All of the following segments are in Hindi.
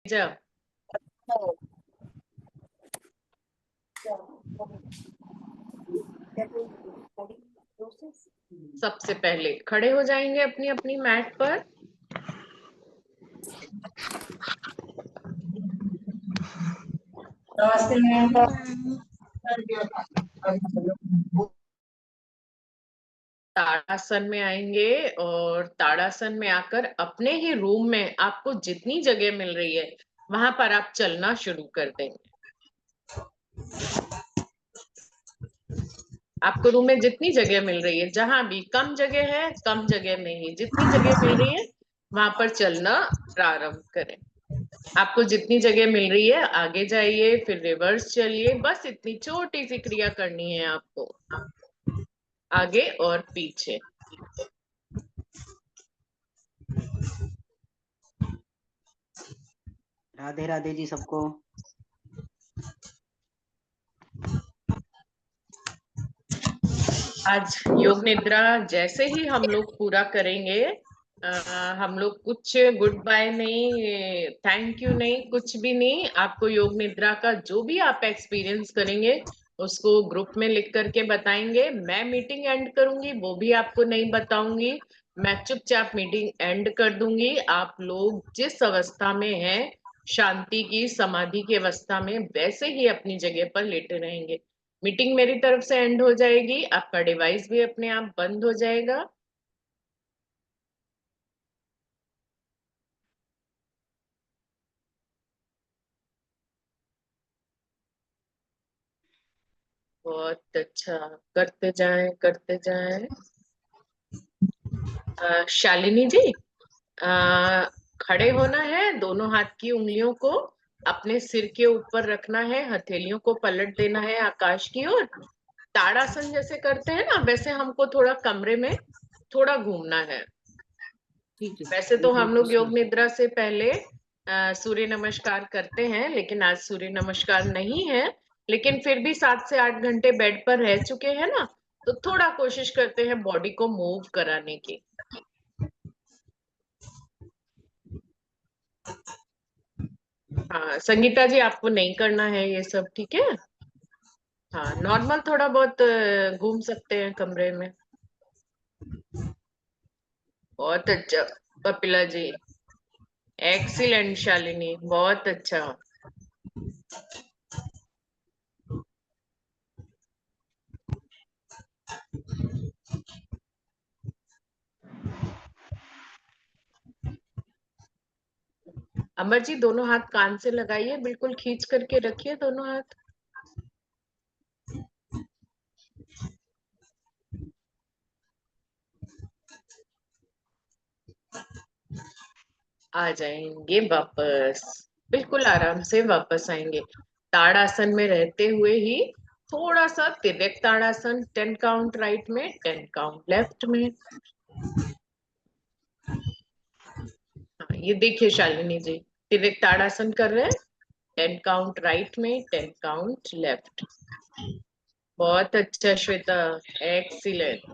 जब सबसे पहले खड़े हो जाएंगे अपनी अपनी मैट पर। नमस्ते मैम। ताड़ासन में आएंगे और ताड़ासन में आकर अपने ही रूम में आपको जितनी जगह मिल रही है वहां पर आप चलना शुरू कर देंगे। आपको रूम में जितनी जगह मिल रही है, जहां भी कम जगह है कम जगह में ही जितनी जगह मिल रही है वहां पर चलना प्रारंभ करें। आपको जितनी जगह मिल रही है आगे जाइए, फिर रिवर्स चलिए। बस इतनी छोटी सी क्रिया करनी है आपको, आगे और पीछे। राधे राधे जी सबको। आज योग निद्रा जैसे ही हम लोग पूरा करेंगे, हम लोग कुछ गुड बाय नहीं, थैंक यू नहीं, कुछ भी नहीं। आपको योग निद्रा का जो भी आप एक्सपीरियंस करेंगे उसको ग्रुप में लिख करके बताएंगे। मैं मीटिंग एंड करूंगी वो भी आपको नहीं बताऊंगी, मैं चुपचाप मीटिंग एंड कर दूंगी। आप लोग जिस अवस्था में हैं, शांति की समाधि की अवस्था में, वैसे ही अपनी जगह पर लेटे रहेंगे। मीटिंग मेरी तरफ से एंड हो जाएगी, आपका डिवाइस भी अपने आप बंद हो जाएगा। बहुत अच्छा, करते जाएं करते जाएं। शालिनी जी, आ, खड़े होना है, दोनों हाथ की उंगलियों को अपने सिर के ऊपर रखना है, हथेलियों को पलट देना है आकाश की ओर। ताड़ासन जैसे करते हैं ना, वैसे हमको थोड़ा कमरे में थोड़ा घूमना है। ठीक है। वैसे तो एक हम मिनट लोग योग इसमें। निद्रा से पहले सूर्य नमस्कार करते हैं, लेकिन आज सूर्य नमस्कार नहीं है। लेकिन फिर भी 7 से 8 घंटे बेड पर रह चुके हैं ना, तो थोड़ा कोशिश करते हैं बॉडी को मूव कराने की। हाँ संगीता जी, आपको नहीं करना है ये सब, ठीक है। हाँ नॉर्मल थोड़ा बहुत घूम सकते हैं कमरे में। बहुत अच्छा कपिला जी, एक्सीलेंट शालिनी, बहुत अच्छा। अमर जी, दोनों हाथ कान से लगाइए, बिल्कुल खींच करके रखिए दोनों हाथ। आ जाएंगे वापस, बिल्कुल आराम से वापस आएंगे। ताड़ासन में रहते हुए ही थोड़ा सा तिर्यक ताड़ासन, 10 काउंट राइट में, 10 काउंट लेफ्ट में। हाँ ये देखिए शालिनी जी, तिर्यक ताड़ासन कर रहे हैं, 10 काउंट राइट में, 10 काउंट लेफ्ट। बहुत अच्छा श्वेता, एक्सीलेंट।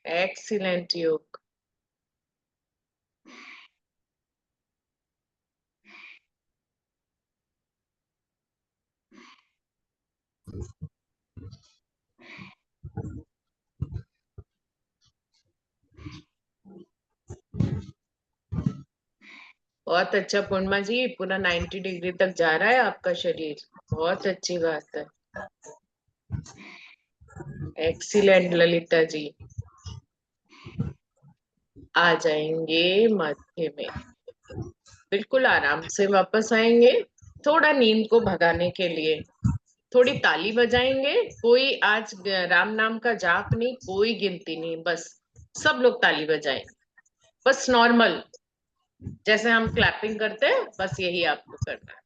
एक्सीलेंट योग। बहुत अच्छा पूर्णिमा जी, पूरा 90 डिग्री तक जा रहा है आपका शरीर, बहुत अच्छी बात है। एक्सीलेंट ललिता जी। आ जाएंगे मध्य में, बिल्कुल आराम से वापस आएंगे। थोड़ा नींद को भगाने के लिए थोड़ी ताली बजाएंगे। कोई आज राम नाम का जाप नहीं, कोई गिनती नहीं, बस सब लोग ताली बजाएं। बस नॉर्मल जैसे हम क्लैपिंग करते हैं, बस यही आपको करना है।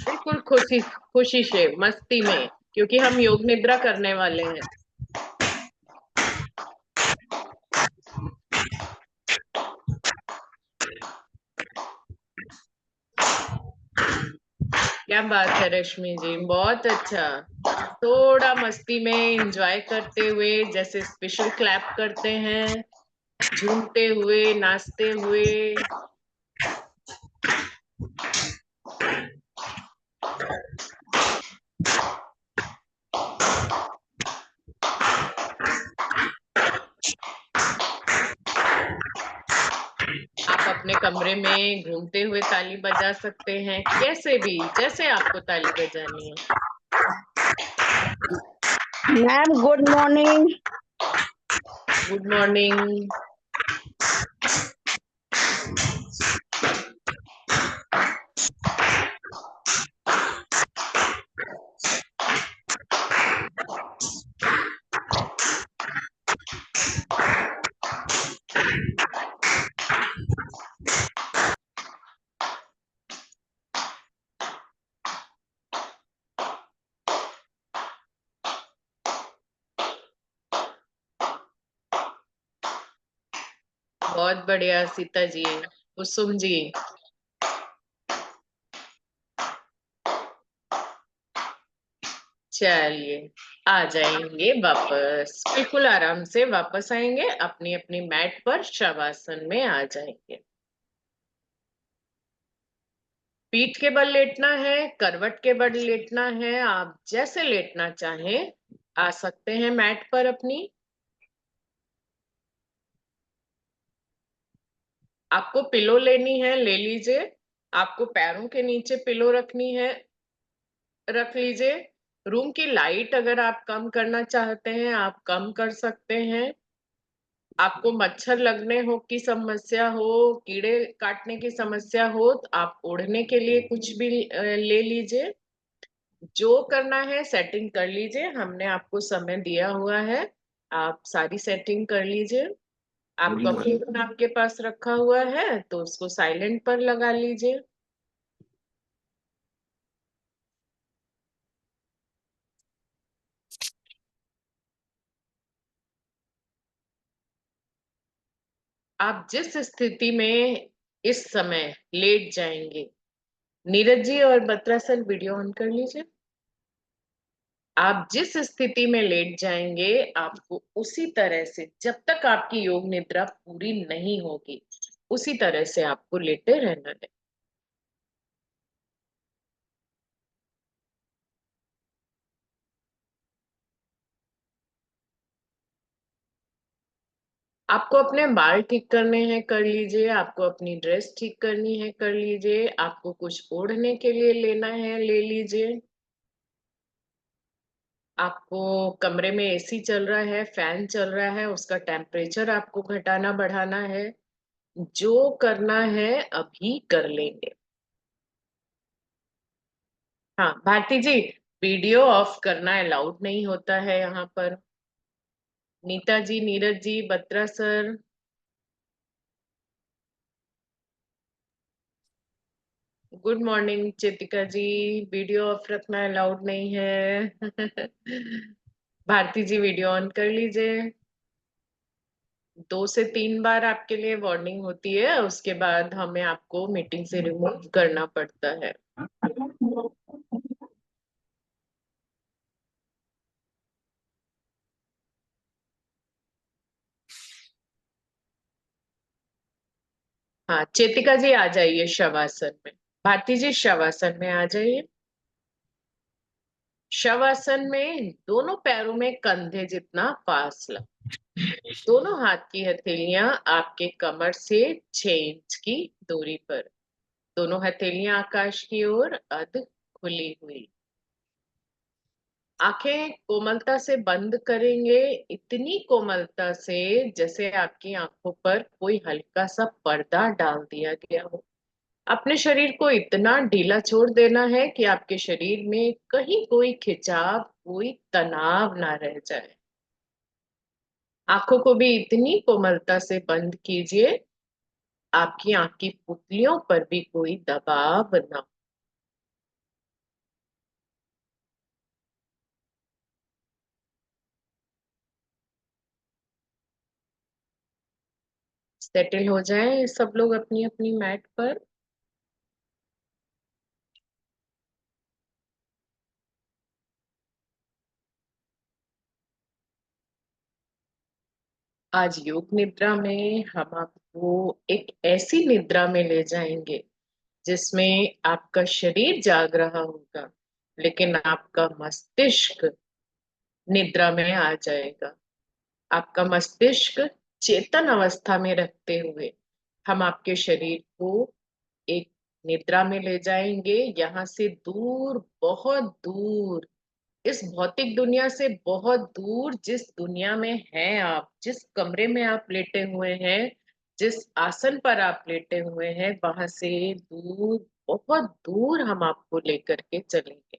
बिल्कुल खुशी खुशी से, मस्ती में, क्योंकि हम योग निद्रा करने वाले हैं। क्या बात है रश्मि जी, बहुत अच्छा। थोड़ा मस्ती में एंजॉय करते हुए, जैसे स्पेशल क्लैप करते हैं, झूमते हुए, नाचते हुए। आप अपने कमरे में घूमते हुए ताली बजा सकते हैं, कैसे भी, जैसे आपको ताली बजानी है। Ma'am good morning. Good morning. बहुत बढ़िया सीता जी, कुसुम जी। चलिए, आ जाएंगे वापस, बिल्कुल आराम से वापस आएंगे, अपनी अपनी मैट पर शवासन में आ जाएंगे। पीठ के बल लेटना है, करवट के बल लेटना है, आप जैसे लेटना चाहें आ सकते हैं मैट पर अपनी। आपको पिलो लेनी है, ले लीजिए। आपको पैरों के नीचे पिलो रखनी है, रख लीजिए। रूम की लाइट अगर आप कम करना चाहते हैं, आप कम कर सकते हैं। आपको मच्छर लगने हो की समस्या हो, कीड़े काटने की समस्या हो, तो आप ओढ़ने के लिए कुछ भी ले लीजिए। जो करना है सेटिंग कर लीजिए, हमने आपको समय दिया हुआ है, आप सारी सेटिंग कर लीजिए। आपका फोन आपके पास रखा हुआ है तो उसको साइलेंट पर लगा लीजिए। आप जिस स्थिति में इस समय लेट जाएंगे, नीरज जी और बत्रा सर वीडियो ऑन कर लीजिए। आप जिस स्थिति में लेट जाएंगे, आपको उसी तरह से, जब तक आपकी योग निद्रा पूरी नहीं होगी, उसी तरह से आपको लेटे रहना है। आपको अपने बाल ठीक करने हैं, कर लीजिए। आपको अपनी ड्रेस ठीक करनी है, कर लीजिए। आपको कुछ ओढ़ने के लिए लेना है, ले लीजिए। आपको कमरे में एसी चल रहा है, फैन चल रहा है, उसका टेम्परेचर आपको घटाना बढ़ाना है। जो करना है अभी कर लेंगे। हाँ भारती जी, वीडियो ऑफ करना अलाउड नहीं होता है यहाँ पर। Neeta ji, Neeraj ji, Batra sir. Good morning Chetika ji, video off रखना अलाउड नहीं है। भारती जी वीडियो ऑन कर लीजिए। 2 से 3 बार आपके लिए वार्निंग होती है, उसके बाद हमें आपको मीटिंग से रिमूव करना पड़ता है। हाँ चेतिका जी आ जाइए शवासन में। भारती जी शवासन में आ जाइए। शवासन में दोनों पैरों में कंधे जितना फासला, दोनों हाथ की हथेलियां आपके कमर से 6 इंच की दूरी पर, दोनों हथेलियां आकाश की ओर अध खुली हुई। आंखें कोमलता से बंद करेंगे, इतनी कोमलता से जैसे आपकी आंखों पर कोई हल्का सा पर्दा डाल दिया गया हो। अपने शरीर को इतना ढीला छोड़ देना है कि आपके शरीर में कहीं कोई खिंचाव, कोई तनाव ना रह जाए। आंखों को भी इतनी कोमलता से बंद कीजिए, आपकी आंख की पुतलियों पर भी कोई दबाव ना हो। सेटल हो जाएं सब लोग अपनी अपनी मैट पर। आज योग निद्रा में हम आपको एक ऐसी निद्रा में ले जाएंगे जिसमें आपका शरीर जाग रहा होगा, लेकिन आपका मस्तिष्क निद्रा में आ जाएगा। आपका मस्तिष्क चेतन अवस्था में रखते हुए हम आपके शरीर को एक निद्रा में ले जाएंगे, यहाँ से दूर, बहुत दूर, इस भौतिक दुनिया से बहुत दूर। जिस दुनिया में हैं आप, जिस कमरे में आप लेटे हुए हैं, जिस आसन पर आप लेटे हुए हैं, वहां से दूर, बहुत दूर हम आपको लेकर के चलेंगे।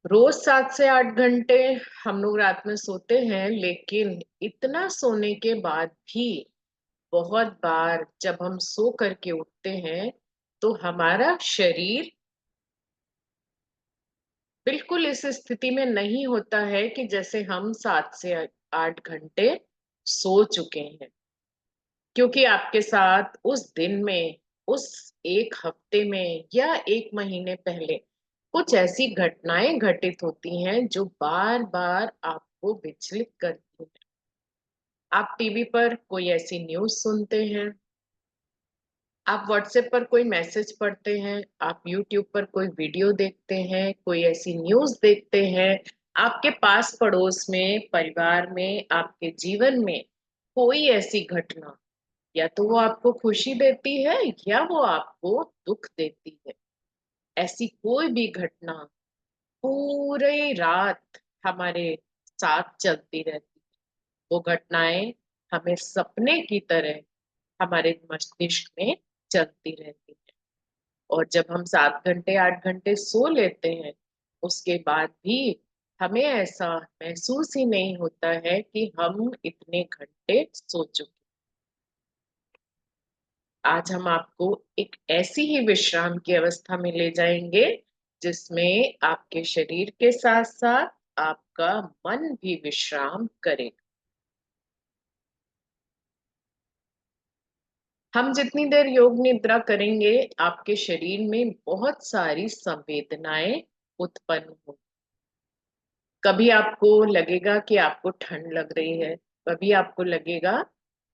रोज 7 से 8 घंटे हम लोग रात में सोते हैं, लेकिन इतना सोने के बाद भी बहुत बार जब हम सो करके उठते हैं तो हमारा शरीर बिल्कुल इस स्थिति में नहीं होता है कि जैसे हम 7 से 8 घंटे सो चुके हैं। क्योंकि आपके साथ उस दिन में, उस एक हफ्ते में या एक महीने पहले कुछ ऐसी घटनाएं घटित होती हैं जो बार बार आपको विचलित करती हैं। आप टीवी पर कोई ऐसी न्यूज सुनते हैं, आप व्हाट्सएप पर कोई मैसेज पढ़ते हैं, आप यूट्यूब पर कोई वीडियो देखते हैं, कोई ऐसी न्यूज देखते हैं। आपके पास पड़ोस में, परिवार में, आपके जीवन में कोई ऐसी घटना, या तो वो आपको खुशी देती है या वो आपको दुख देती है। ऐसी कोई भी घटना पूरे रात हमारे साथ चलती रहती है। वो घटनाएं हमें सपने की तरह हमारे मस्तिष्क में चलती रहती है। और जब हम 7 घंटे 8 घंटे सो लेते हैं, उसके बाद भी हमें ऐसा महसूस ही नहीं होता है कि हम इतने घंटे सो चुके। आज हम आपको एक ऐसी ही विश्राम की अवस्था में ले जाएंगे जिसमें आपके शरीर के साथ साथ आपका मन भी विश्राम करेगा। हम जितनी देर योग निद्रा करेंगे, आपके शरीर में बहुत सारी संवेदनाएं उत्पन्न हो। कभी आपको लगेगा कि आपको ठंड लग रही है, कभी आपको लगेगा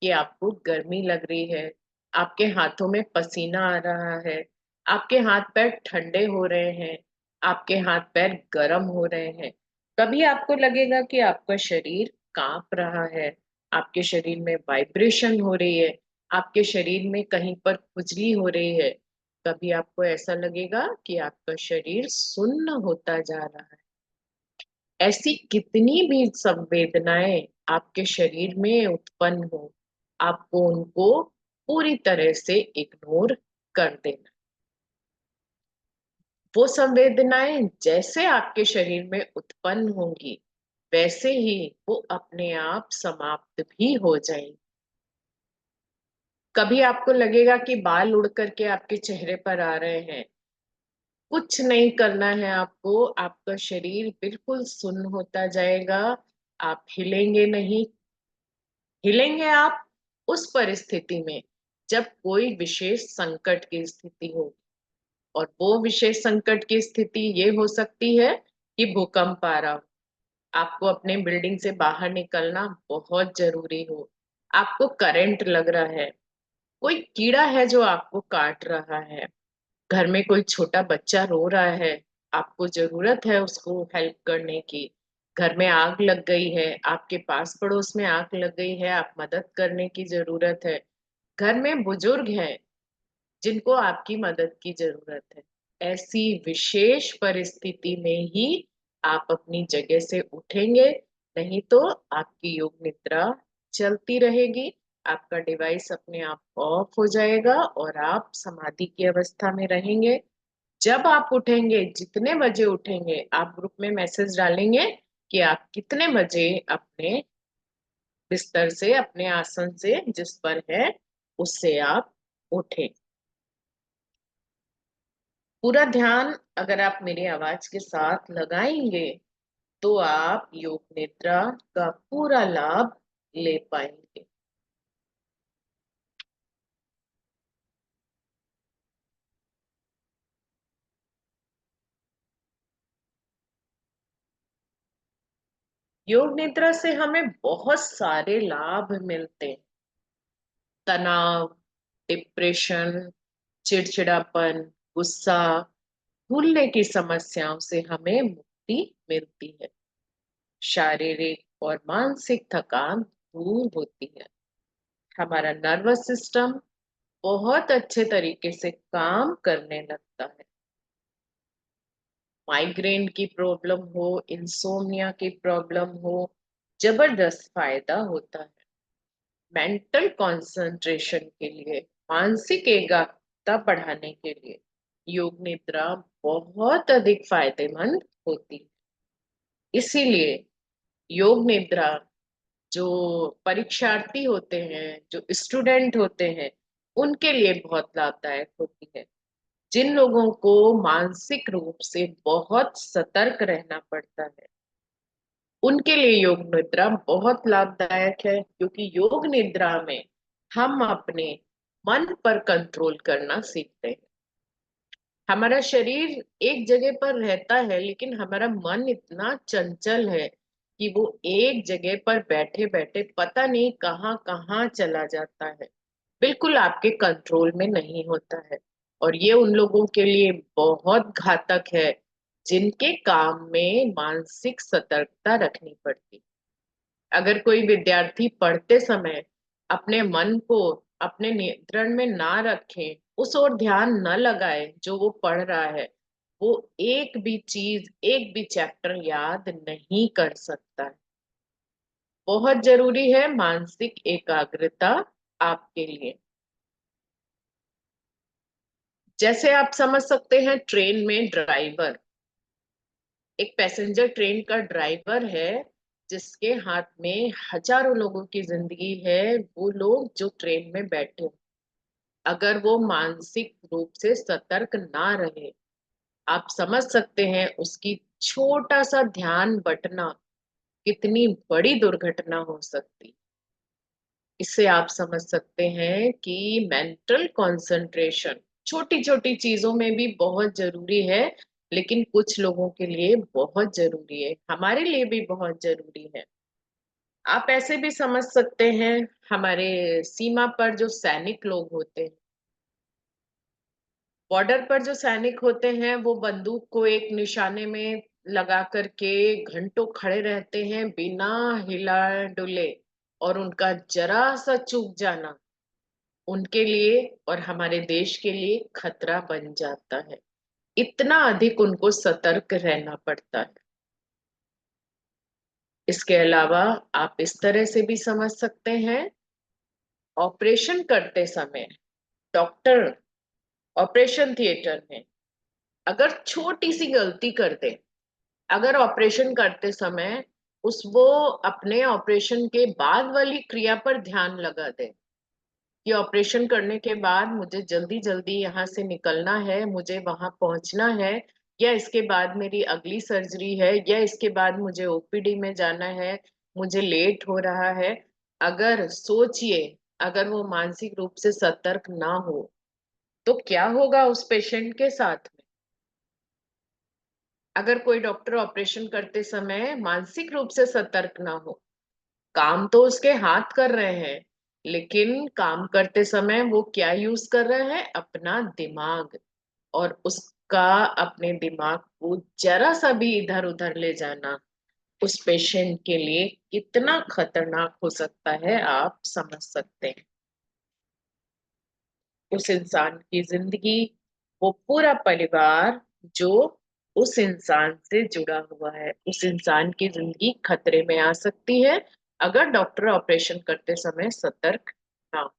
कि आपको गर्मी लग रही है, आपके हाथों में पसीना आ रहा है, आपके हाथ पैर ठंडे हो रहे हैं, आपके हाथ पैर गर्म हो रहे हैं। कभी आपको लगेगा कि आपका शरीर कांप रहा है, आपके शरीर में वाइब्रेशन हो रही है, आपके शरीर में कहीं पर खुजली हो रही है। कभी आपको ऐसा लगेगा कि आपका शरीर सुन्न होता जा रहा है। ऐसी कितनी भी संवेदनाएं आपके शरीर में उत्पन्न हो, आपको उनको पूरी तरह से इग्नोर कर देना। वो संवेदनाएं जैसे आपके शरीर में उत्पन्न होंगी, वैसे ही वो अपने आप समाप्त भी हो जाएंगी। कभी आपको लगेगा कि बाल उड़ करके आपके चेहरे पर आ रहे हैं। कुछ नहीं करना है आपको, आपका शरीर बिल्कुल सुन्न होता जाएगा। आप हिलेंगे नहीं। हिलेंगे आप उस परिस्थिति में जब कोई विशेष संकट की स्थिति हो। और वो विशेष संकट की स्थिति ये हो सकती है कि भूकंप आ रहा हो, आपको अपने बिल्डिंग से बाहर निकलना बहुत जरूरी हो, आपको करंट लग रहा है, कोई कीड़ा है जो आपको काट रहा है, घर में कोई छोटा बच्चा रो रहा है, आपको जरूरत है उसको हेल्प करने की, घर में आग लग गई है, आपके पास पड़ोस में आग लग गई है, आप मदद करने की जरूरत है, घर में बुजुर्ग हैं जिनको आपकी मदद की जरूरत है। ऐसी विशेष परिस्थिति में ही आप अपनी जगह से उठेंगे, नहीं तो आपकी योग निद्रा चलती रहेगी। आपका डिवाइस अपने आप ऑफ हो जाएगा और आप समाधि की अवस्था में रहेंगे। जब आप उठेंगे, जितने बजे उठेंगे, आप ग्रुप में मैसेज डालेंगे कि आप कितने बजे अपने बिस्तर से, अपने आसन से जिस पर है, उससे आप उठें। पूरा ध्यान अगर आप मेरी आवाज के साथ लगाएंगे तो आप योग निद्रा का पूरा लाभ ले पाएंगे। योग निद्रा से हमें बहुत सारे लाभ मिलते हैं। तनाव, डिप्रेशन, चिड़चिड़ापन, गुस्सा, भूलने की समस्याओं से हमें मुक्ति मिलती है। शारीरिक और मानसिक थकान दूर होती है। हमारा नर्वस सिस्टम बहुत अच्छे तरीके से काम करने लगता है। माइग्रेन की प्रॉब्लम हो, इंसोम्निया की प्रॉब्लम हो, जबरदस्त फायदा होता है। मेंटल कंसंट्रेशन के लिए, मानसिक एकाग्रता बढ़ाने के लिए योग निद्रा बहुत अधिक फायदेमंद होती है। इसीलिए योग निद्रा जो परीक्षार्थी होते हैं, जो स्टूडेंट होते हैं, उनके लिए बहुत लाभदायक होती है। जिन लोगों को मानसिक रूप से बहुत सतर्क रहना पड़ता है, उनके लिए योग निद्रा बहुत लाभदायक है, क्योंकि योग निद्रा में हम अपने मन पर कंट्रोल करना सीखते हैं। हमारा शरीर एक जगह पर रहता है, लेकिन हमारा मन इतना चंचल है कि वो एक जगह पर बैठे बैठे पता नहीं कहाँ कहाँ चला जाता है, बिल्कुल आपके कंट्रोल में नहीं होता है। और ये उन लोगों के लिए बहुत घातक है जिनके काम में मानसिक सतर्कता रखनी पड़ती। अगर कोई विद्यार्थी पढ़ते समय अपने मन को अपने नियंत्रण में ना रखे, उस ओर ध्यान न लगाए जो वो पढ़ रहा है, वो एक भी चीज, एक भी चैप्टर याद नहीं कर सकता है। बहुत जरूरी है मानसिक एकाग्रता आपके लिए। जैसे आप समझ सकते हैं, ट्रेन में ड्राइवर, एक पैसेंजर ट्रेन का ड्राइवर है जिसके हाथ में हजारों लोगों की जिंदगी है। वो लोग जो ट्रेन में बैठे, अगर वो मानसिक रूप से सतर्क ना रहे, आप समझ सकते हैं उसकी छोटा सा ध्यान बटना कितनी बड़ी दुर्घटना हो सकती। इससे आप समझ सकते हैं कि मेंटल कंसंट्रेशन छोटी छोटी चीजों में भी बहुत जरूरी है, लेकिन कुछ लोगों के लिए बहुत जरूरी है, हमारे लिए भी बहुत जरूरी है। आप ऐसे भी समझ सकते हैं, हमारे सीमा पर जो सैनिक लोग होते हैं, बॉर्डर पर जो सैनिक होते हैं, वो बंदूक को एक निशाने में लगा करके घंटों खड़े रहते हैं बिना हिला डुले, और उनका जरा सा चूक जाना उनके लिए और हमारे देश के लिए खतरा बन जाता है। इतना अधिक उनको सतर्क रहना पड़ता है। इसके अलावा आप इस तरह से भी समझ सकते हैं, ऑपरेशन करते समय डॉक्टर ऑपरेशन थिएटर में अगर छोटी सी गलती कर दे, अगर ऑपरेशन करते समय वो अपने ऑपरेशन के बाद वाली क्रिया पर ध्यान लगा दे कि ऑपरेशन करने के बाद मुझे जल्दी जल्दी यहाँ से निकलना है, मुझे वहां पहुंचना है, या इसके बाद मेरी अगली सर्जरी है, या इसके बाद मुझे ओपीडी में जाना है, मुझे लेट हो रहा है। अगर सोचिए, अगर वो मानसिक रूप से सतर्क ना हो तो क्या होगा उस पेशेंट के साथ में। अगर कोई डॉक्टर ऑपरेशन करते समय मानसिक रूप से सतर्क ना हो, काम तो उसके हाथ कर रहे हैं, लेकिन काम करते समय वो क्या यूज कर रहे हैं, अपना दिमाग, और उसका अपने दिमाग को जरा सा भी इधर उधर ले जाना उस पेशेंट के लिए कितना खतरनाक हो सकता है, आप समझ सकते हैं। उस इंसान की जिंदगी, वो पूरा परिवार जो उस इंसान से जुड़ा हुआ है, उस इंसान की जिंदगी खतरे में आ सकती है अगर डॉक्टर ऑपरेशन करते समय सतर्क ना हो।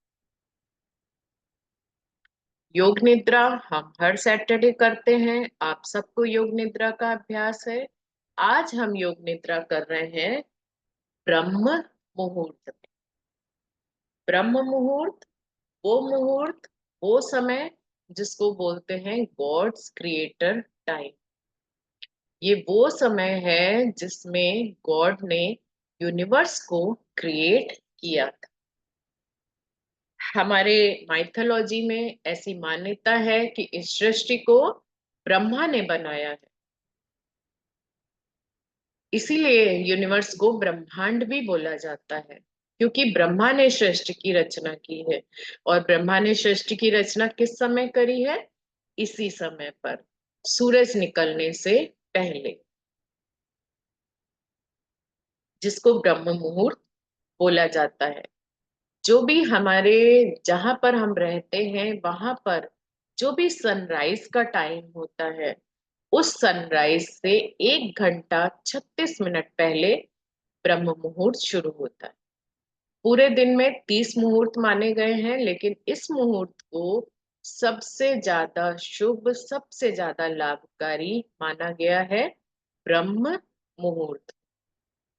योग निद्रा हम हर सैटरडे करते हैं, आप सबको योग निद्रा का अभ्यास है। आज हम योग निद्रा कर रहे हैं ब्रह्म मुहूर्त में। ब्रह्म मुहूर्त, वो मुहूर्त, वो समय जिसको बोलते हैं गॉड्स क्रिएटर टाइम। ये वो समय है जिसमें गॉड ने यूनिवर्स को क्रिएट किया था। हमारे माइथोलॉजी में ऐसी मान्यता है कि इस सृष्टि को ब्रह्मा ने बनाया है। इसीलिए यूनिवर्स को ब्रह्मांड भी बोला जाता है, क्योंकि ब्रह्मा ने सृष्टि की रचना की है। और ब्रह्मा ने सृष्टि की रचना किस समय करी है? इसी समय पर, सूरज निकलने से पहले, जिसको ब्रह्म मुहूर्त बोला जाता है। जो भी हमारे, जहां पर हम रहते हैं वहां पर जो भी सनराइज का टाइम होता है, उस सनराइज से 1 घंटा 36 मिनट पहले ब्रह्म मुहूर्त शुरू होता है। पूरे दिन में 30 मुहूर्त माने गए हैं, लेकिन इस मुहूर्त को सबसे ज्यादा शुभ, सबसे ज्यादा लाभकारी माना गया है ब्रह्म मुहूर्त,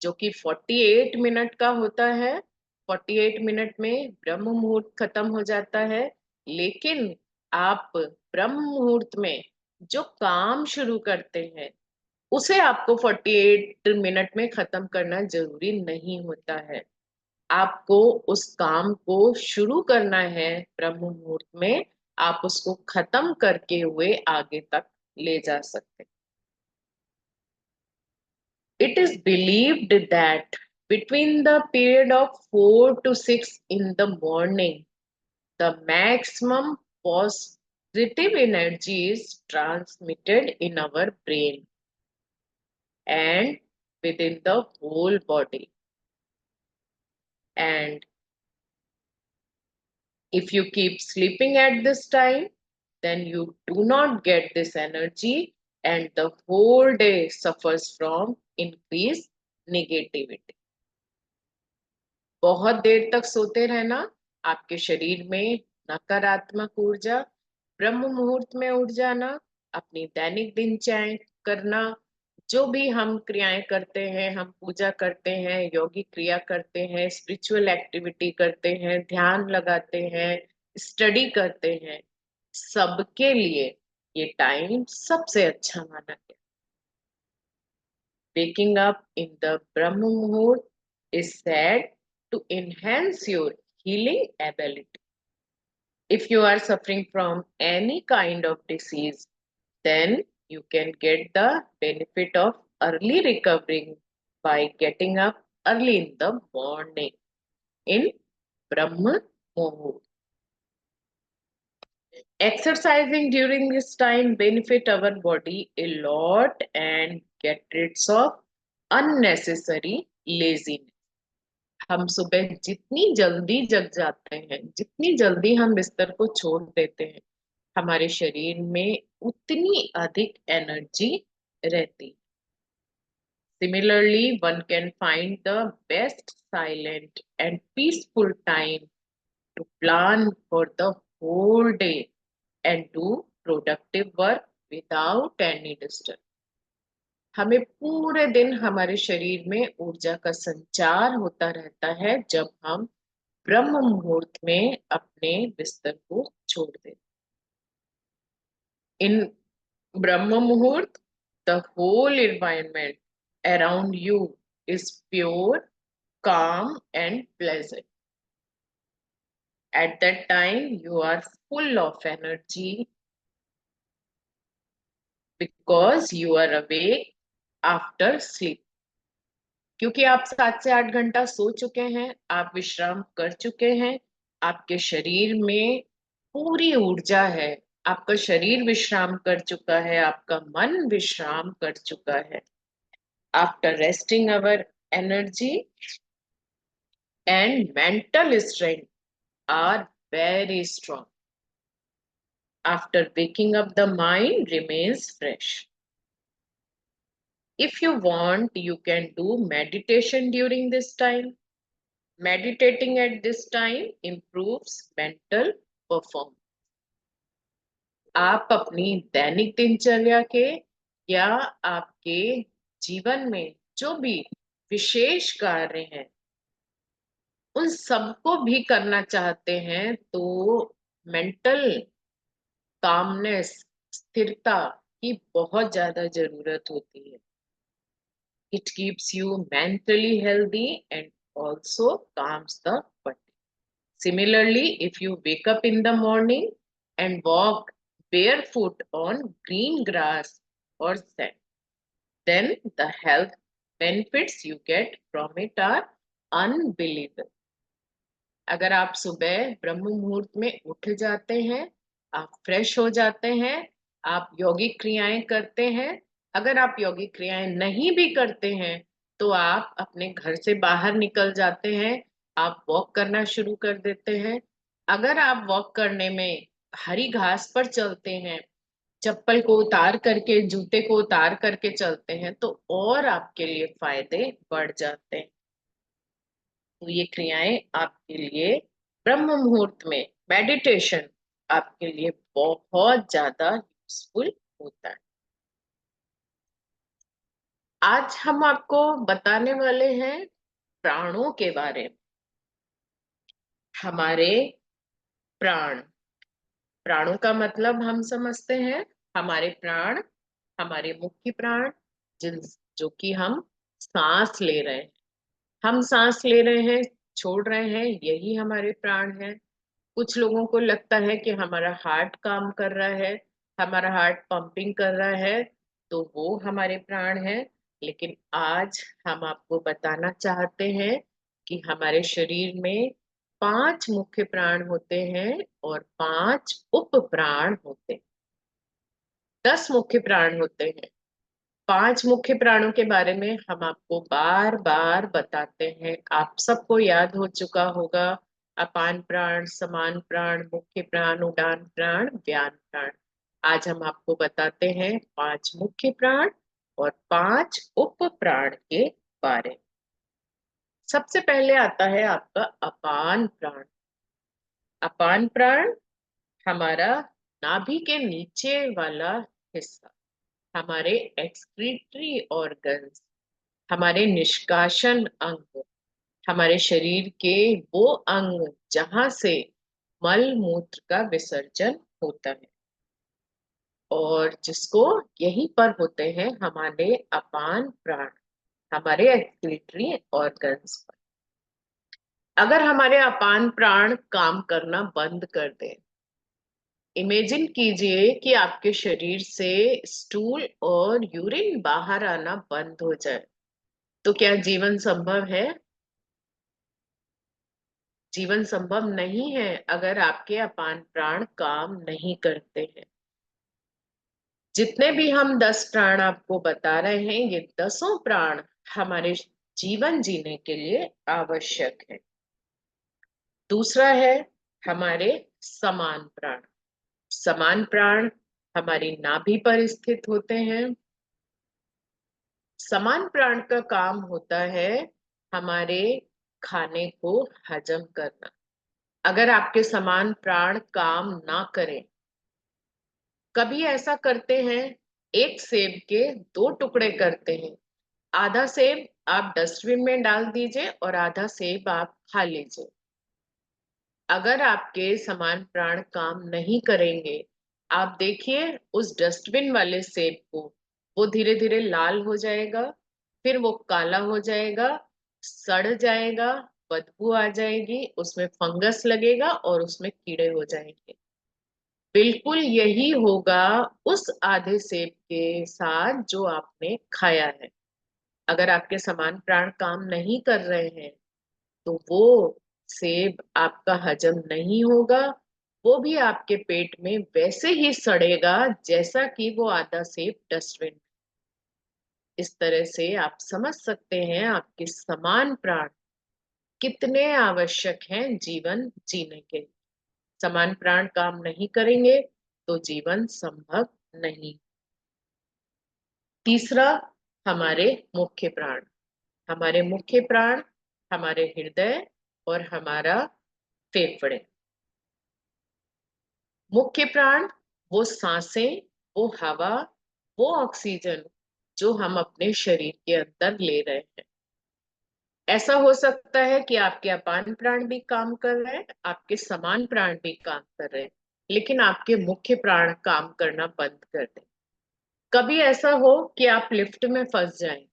जो कि 48 मिनट का होता है। 48 मिनट में ब्रह्म मुहूर्त खत्म हो जाता है। लेकिन आप ब्रह्म मुहूर्त में जो काम शुरू करते हैं, उसे आपको 48 मिनट में खत्म करना जरूरी नहीं होता है। आपको उस काम को शुरू करना है ब्रह्म मुहूर्त में, आप उसको खत्म करके हुए आगे तक ले जा सकते हैं। It is believed that between the period of 4 to 6 in the morning, the maximum positive energy is transmitted in our brain and within the whole body. And if you keep sleeping at this time, then you do not get this energy, and the whole day suffers from increased negativity. बहुत देर तक सोते रहना, आपके शरीर में नकारात्मक ऊर्जा, ब्रह्म मुहूर्त में उठ जाना, अपनी दैनिक दिनचर्या करना, जो भी हम क्रियाएं करते हैं, हम पूजा करते हैं, योगिक क्रिया करते हैं, स्पिरिचुअल एक्टिविटी करते हैं, ध्यान लगाते हैं, स्टडी करते हैं, सबके लिए ये टाइम सबसे अच्छा माना गया। Waking up in the Brahma Muhurt is said to enhance your healing ability. If you are suffering from any kind of disease, then you can get the benefit of early recovering by getting up early in the morning in Brahma Muhurt. Exercising during this time benefit our body a lot and get rid of unnecessary laziness. हम सुबह जितनी जल्दी जग जाते हैं, जितनी जल्दी हम बिस्तर को छोड़ देते हैं, हमारे शरीर में उतनी अधिक एनर्जी रहती। Similarly, one can find the best silent and peaceful time to plan for the whole day and do productive work without any disturbance. हमें पूरे दिन हमारे शरीर में ऊर्जा का संचार होता रहता है जब हम ब्रह्म मुहूर्त में अपने बिस्तर को छोड़ दें। In Brahma Muhurt, the whole environment around you is pure, calm, and pleasant. At that time, you are full of energy because you are awake after sleep. क्योंकि आप 7 से 8 घंटा सो चुके हैं, आप विश्राम कर चुके हैं, आपके शरीर में पूरी ऊर्जा है, आपका शरीर विश्राम कर चुका है, आपका मन विश्राम कर चुका है। After resting, our energy and mental strength are very strong. After waking up, the mind remains fresh. If you want, you can do meditation during this time. Meditating at this time improves mental performance. आप अपनी दैनिक दिनचर्या के या आपके जीवन में जो भी विशेष कार्य हैं, उन सबको भी करना चाहते हैं तो मेंटल कामनेस, स्थिरता की बहुत ज्यादा जरूरत होती है। It keeps you mentally healthy and also calms the body. Similarly, if you wake up in the morning and walk barefoot on green grass or sand, then the health benefits you get from it are unbelievable. अगर आप सुबह ब्रह्म मुहूर्त में उठ जाते हैं, आप फ्रेश हो जाते हैं, आप यौगिक क्रियाएं करते हैं, अगर आप यौगिक क्रियाएं नहीं भी करते हैं तो आप अपने घर से बाहर निकल जाते हैं, आप वॉक करना शुरू कर देते हैं। अगर आप वॉक करने में हरी घास पर चलते हैं, चप्पल को उतार करके, जूते को उतार करके चलते हैं तो और आपके लिए फायदे बढ़ जाते हैं। तो ये क्रियाएं आपके लिए ब्रह्म मुहूर्त में मेडिटेशन आपके लिए बहुत ज्यादा यूजफुल होता है। आज हम आपको बताने वाले हैं प्राणों के बारे में। हमारे प्राण, प्राणों का मतलब हम समझते हैं हमारे प्राण, हमारे मुख्य प्राण, जिन जो कि हम सांस ले रहे हैं, हम सांस ले रहे हैं, छोड़ रहे हैं, यही हमारे प्राण है। कुछ लोगों को लगता है कि हमारा हार्ट काम कर रहा है, हमारा हार्ट पंपिंग कर रहा है, तो वो हमारे प्राण है। लेकिन आज हम आपको बताना चाहते हैं कि हमारे शरीर में 5 मुख्य प्राण होते हैं और 5 उप प्राण होते हैं। 10 मुख्य प्राण होते हैं। 5 मुख्य प्राणों के बारे में हम आपको बार बार बताते हैं, आप सबको याद हो चुका होगा। अपान प्राण, समान प्राण, मुख्य प्राण, उडान प्राण, व्यान प्राण। आज हम आपको बताते हैं 5 मुख्य प्राण और 5 उप प्राण के बारे में। सबसे पहले आता है आपका अपान प्राण। अपान प्राण हमारा नाभि के नीचे वाला हिस्सा, हमारे एक्सक्रीटरी ऑर्गन्स, हमारे निष्कासन अंग, हमारे शरीर के वो अंग जहां से मल मूत्र का विसर्जन होता है और जिसको यहीं पर होते हैं हमारे अपान प्राण, हमारे एक्सक्रीटरी ऑर्गन्स पर। अगर हमारे अपान प्राण काम करना बंद कर दें, इमेजिन कीजिए कि आपके शरीर से स्टूल और यूरिन बाहर आना बंद हो जाए, तो क्या जीवन संभव है? जीवन संभव नहीं है अगर आपके अपान प्राण काम नहीं करते हैं। जितने भी हम 10 प्राण आपको बता रहे हैं, ये 10 प्राण हमारे जीवन जीने के लिए आवश्यक है। दूसरा है हमारे समान प्राण। समान प्राण हमारी नाभि पर स्थित होते हैं। समान प्राण का काम होता है हमारे खाने को हजम करना। अगर आपके समान प्राण काम ना करें, कभी ऐसा करते हैं, एक सेब के 2 टुकड़े करते हैं, आधा सेब आप डस्टबिन में डाल दीजिए और आधा सेब आप खा लीजिए। अगर आपके समान प्राण काम नहीं करेंगे, आप देखिए उस डस्टबिन वाले सेब को, वो धीरे धीरे लाल हो जाएगा, फिर वो काला हो जाएगा, सड़ जाएगा, बदबू आ जाएगी, उसमें फंगस लगेगा और उसमें कीड़े हो जाएंगे। बिल्कुल यही होगा उस आधे सेब के साथ जो आपने खाया है। अगर आपके समान प्राण काम नहीं कर रहे हैं तो वो सेब आपका हजम नहीं होगा, वो भी आपके पेट में वैसे ही सड़ेगा जैसा कि वो आधा सेब डस्टबिन। इस तरह से आप समझ सकते हैं आपके समान प्राण कितने आवश्यक हैं जीवन जीने के लिए। समान प्राण काम नहीं करेंगे तो जीवन संभव नहीं। तीसरा, हमारे मुख्य प्राण। हमारे मुख्य प्राण हमारे हृदय और हमारा फेफड़े। मुख्य प्राण वो सांसें, वो हवा, वो ऑक्सीजन जो हम अपने शरीर के अंदर ले रहे हैं। ऐसा हो सकता है कि आपके अपान प्राण भी काम कर रहे हैं, आपके समान प्राण भी काम कर रहे हैं, लेकिन आपके मुख्य प्राण काम करना बंद कर दें। कभी ऐसा हो कि आप लिफ्ट में फंस जाएं,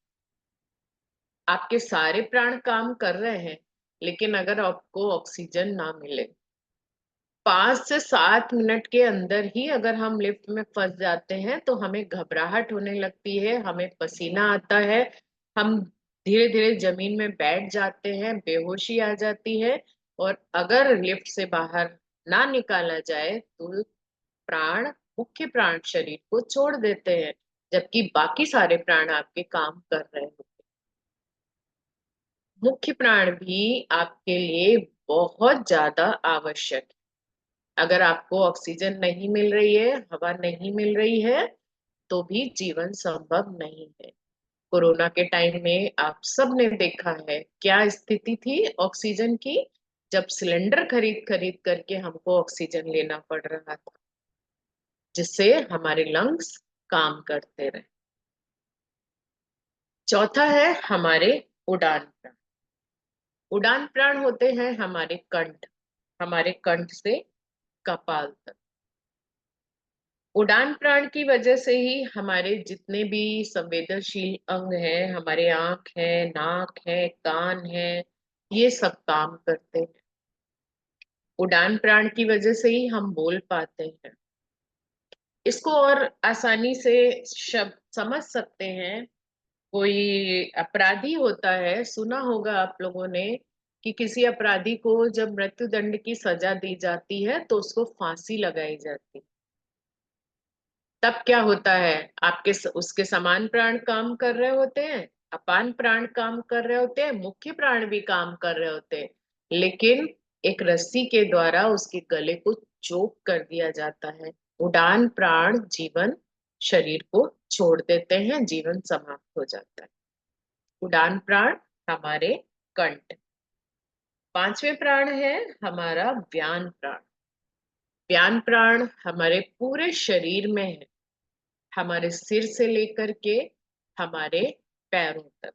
आपके सारे प्राण काम कर रहे हैं, लेकिन अगर आपको ऑक्सीजन ना मिले, 5 से 7 मिनट के अंदर ही अगर हम लिफ्ट में फंस जाते हैं तो हमें घबराहट होने लगती है, हमें पसीना आता है, हम धीरे धीरे जमीन में बैठ जाते हैं, बेहोशी आ जाती है, और अगर लिफ्ट से बाहर ना निकाला जाए तो प्राण, मुख्य प्राण शरीर को छोड़ देते हैं, जबकि बाकी सारे प्राण आपके काम कर रहे होते हैं। मुख्य प्राण भी आपके लिए बहुत ज्यादा आवश्यक है। अगर आपको ऑक्सीजन नहीं मिल रही है, हवा नहीं मिल रही है, तो भी जीवन संभव नहीं है। कोरोना के टाइम में आप सब ने देखा है क्या स्थिति थी ऑक्सीजन की, जब सिलेंडर खरीद खरीद करके हमको ऑक्सीजन लेना पड़ रहा था, जिससे हमारे लंग्स काम करते रहे। चौथा है हमारे उड़ान प्राण। उड़ान प्राण होते हैं हमारे कंठ, हमारे कंठ से कपाल तक। उड़ान प्राण की वजह से ही हमारे जितने भी संवेदनशील अंग हैं, हमारे आंख है, नाक है, कान है, ये सब काम करते हैं। उड़ान प्राण की वजह से ही हम बोल पाते हैं। इसको और आसानी से शब्द समझ सकते हैं। कोई अपराधी होता है, सुना होगा आप लोगों ने कि किसी अपराधी को जब मृत्यु दंड की सजा दी जाती है तो उसको फांसी लगाई जाती है। तब क्या होता है, उसके समान प्राण काम कर रहे होते हैं, अपान प्राण काम कर रहे होते हैं, मुख्य प्राण भी काम कर रहे होते हैं, लेकिन एक रस्सी के द्वारा उसके गले को चोक कर दिया जाता है। उड़ान प्राण जीवन शरीर को छोड़ देते हैं, जीवन समाप्त हो जाता है। उड़ान प्राण हमारे कंठ। पांचवें प्राण है हमारा व्यान प्राण। व्यान प्राण हमारे पूरे शरीर में है, हमारे सिर से लेकर के हमारे पैरों तक।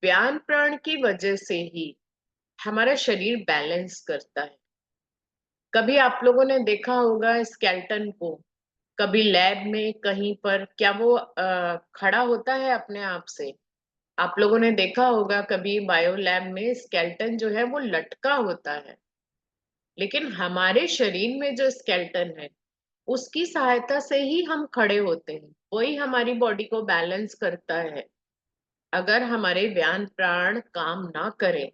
व्यान प्राण की वजह से ही हमारा शरीर बैलेंस करता है। कभी आप लोगों ने देखा होगा स्केलेटन को, कभी लैब में कहीं पर, क्या वो खड़ा होता है अपने आप से? आप लोगों ने देखा होगा कभी बायो लैब में स्केलेटन जो है वो लटका होता है, लेकिन हमारे शरीर में जो स्केलेटन है उसकी सहायता से ही हम खड़े होते हैं, वही हमारी बॉडी को बैलेंस करता है। अगर हमारे व्यान प्राण काम ना करे,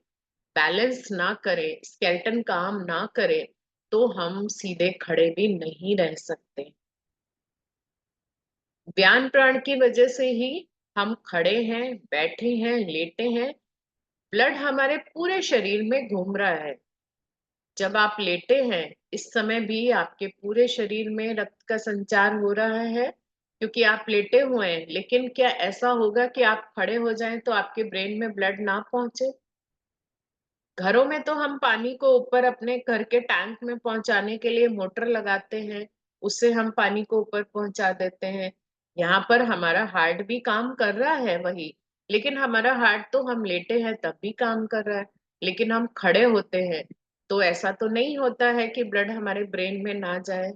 बैलेंस ना करे, स्केलेटन काम ना करे, तो हम सीधे खड़े भी नहीं रह सकते। व्यान प्राण की वजह से ही हम खड़े हैं, बैठे हैं, लेटे हैं, ब्लड हमारे पूरे शरीर में घूम रहा है। जब आप लेटे हैं इस समय भी आपके पूरे शरीर में रक्त का संचार हो रहा है, क्योंकि आप लेटे हुए हैं। लेकिन क्या ऐसा होगा कि आप खड़े हो जाएं तो आपके ब्रेन में ब्लड ना पहुंचे? घरों में तो हम पानी को ऊपर अपने घर के टैंक में पहुंचाने के लिए मोटर लगाते हैं, उससे हम पानी को ऊपर पहुंचा देते हैं। यहाँ पर हमारा हार्ट भी काम कर रहा है वही, लेकिन हमारा हार्ट तो हम लेटे हैं तब भी काम कर रहा है, लेकिन हम खड़े होते हैं तो ऐसा तो नहीं होता है कि ब्लड हमारे ब्रेन में ना जाए।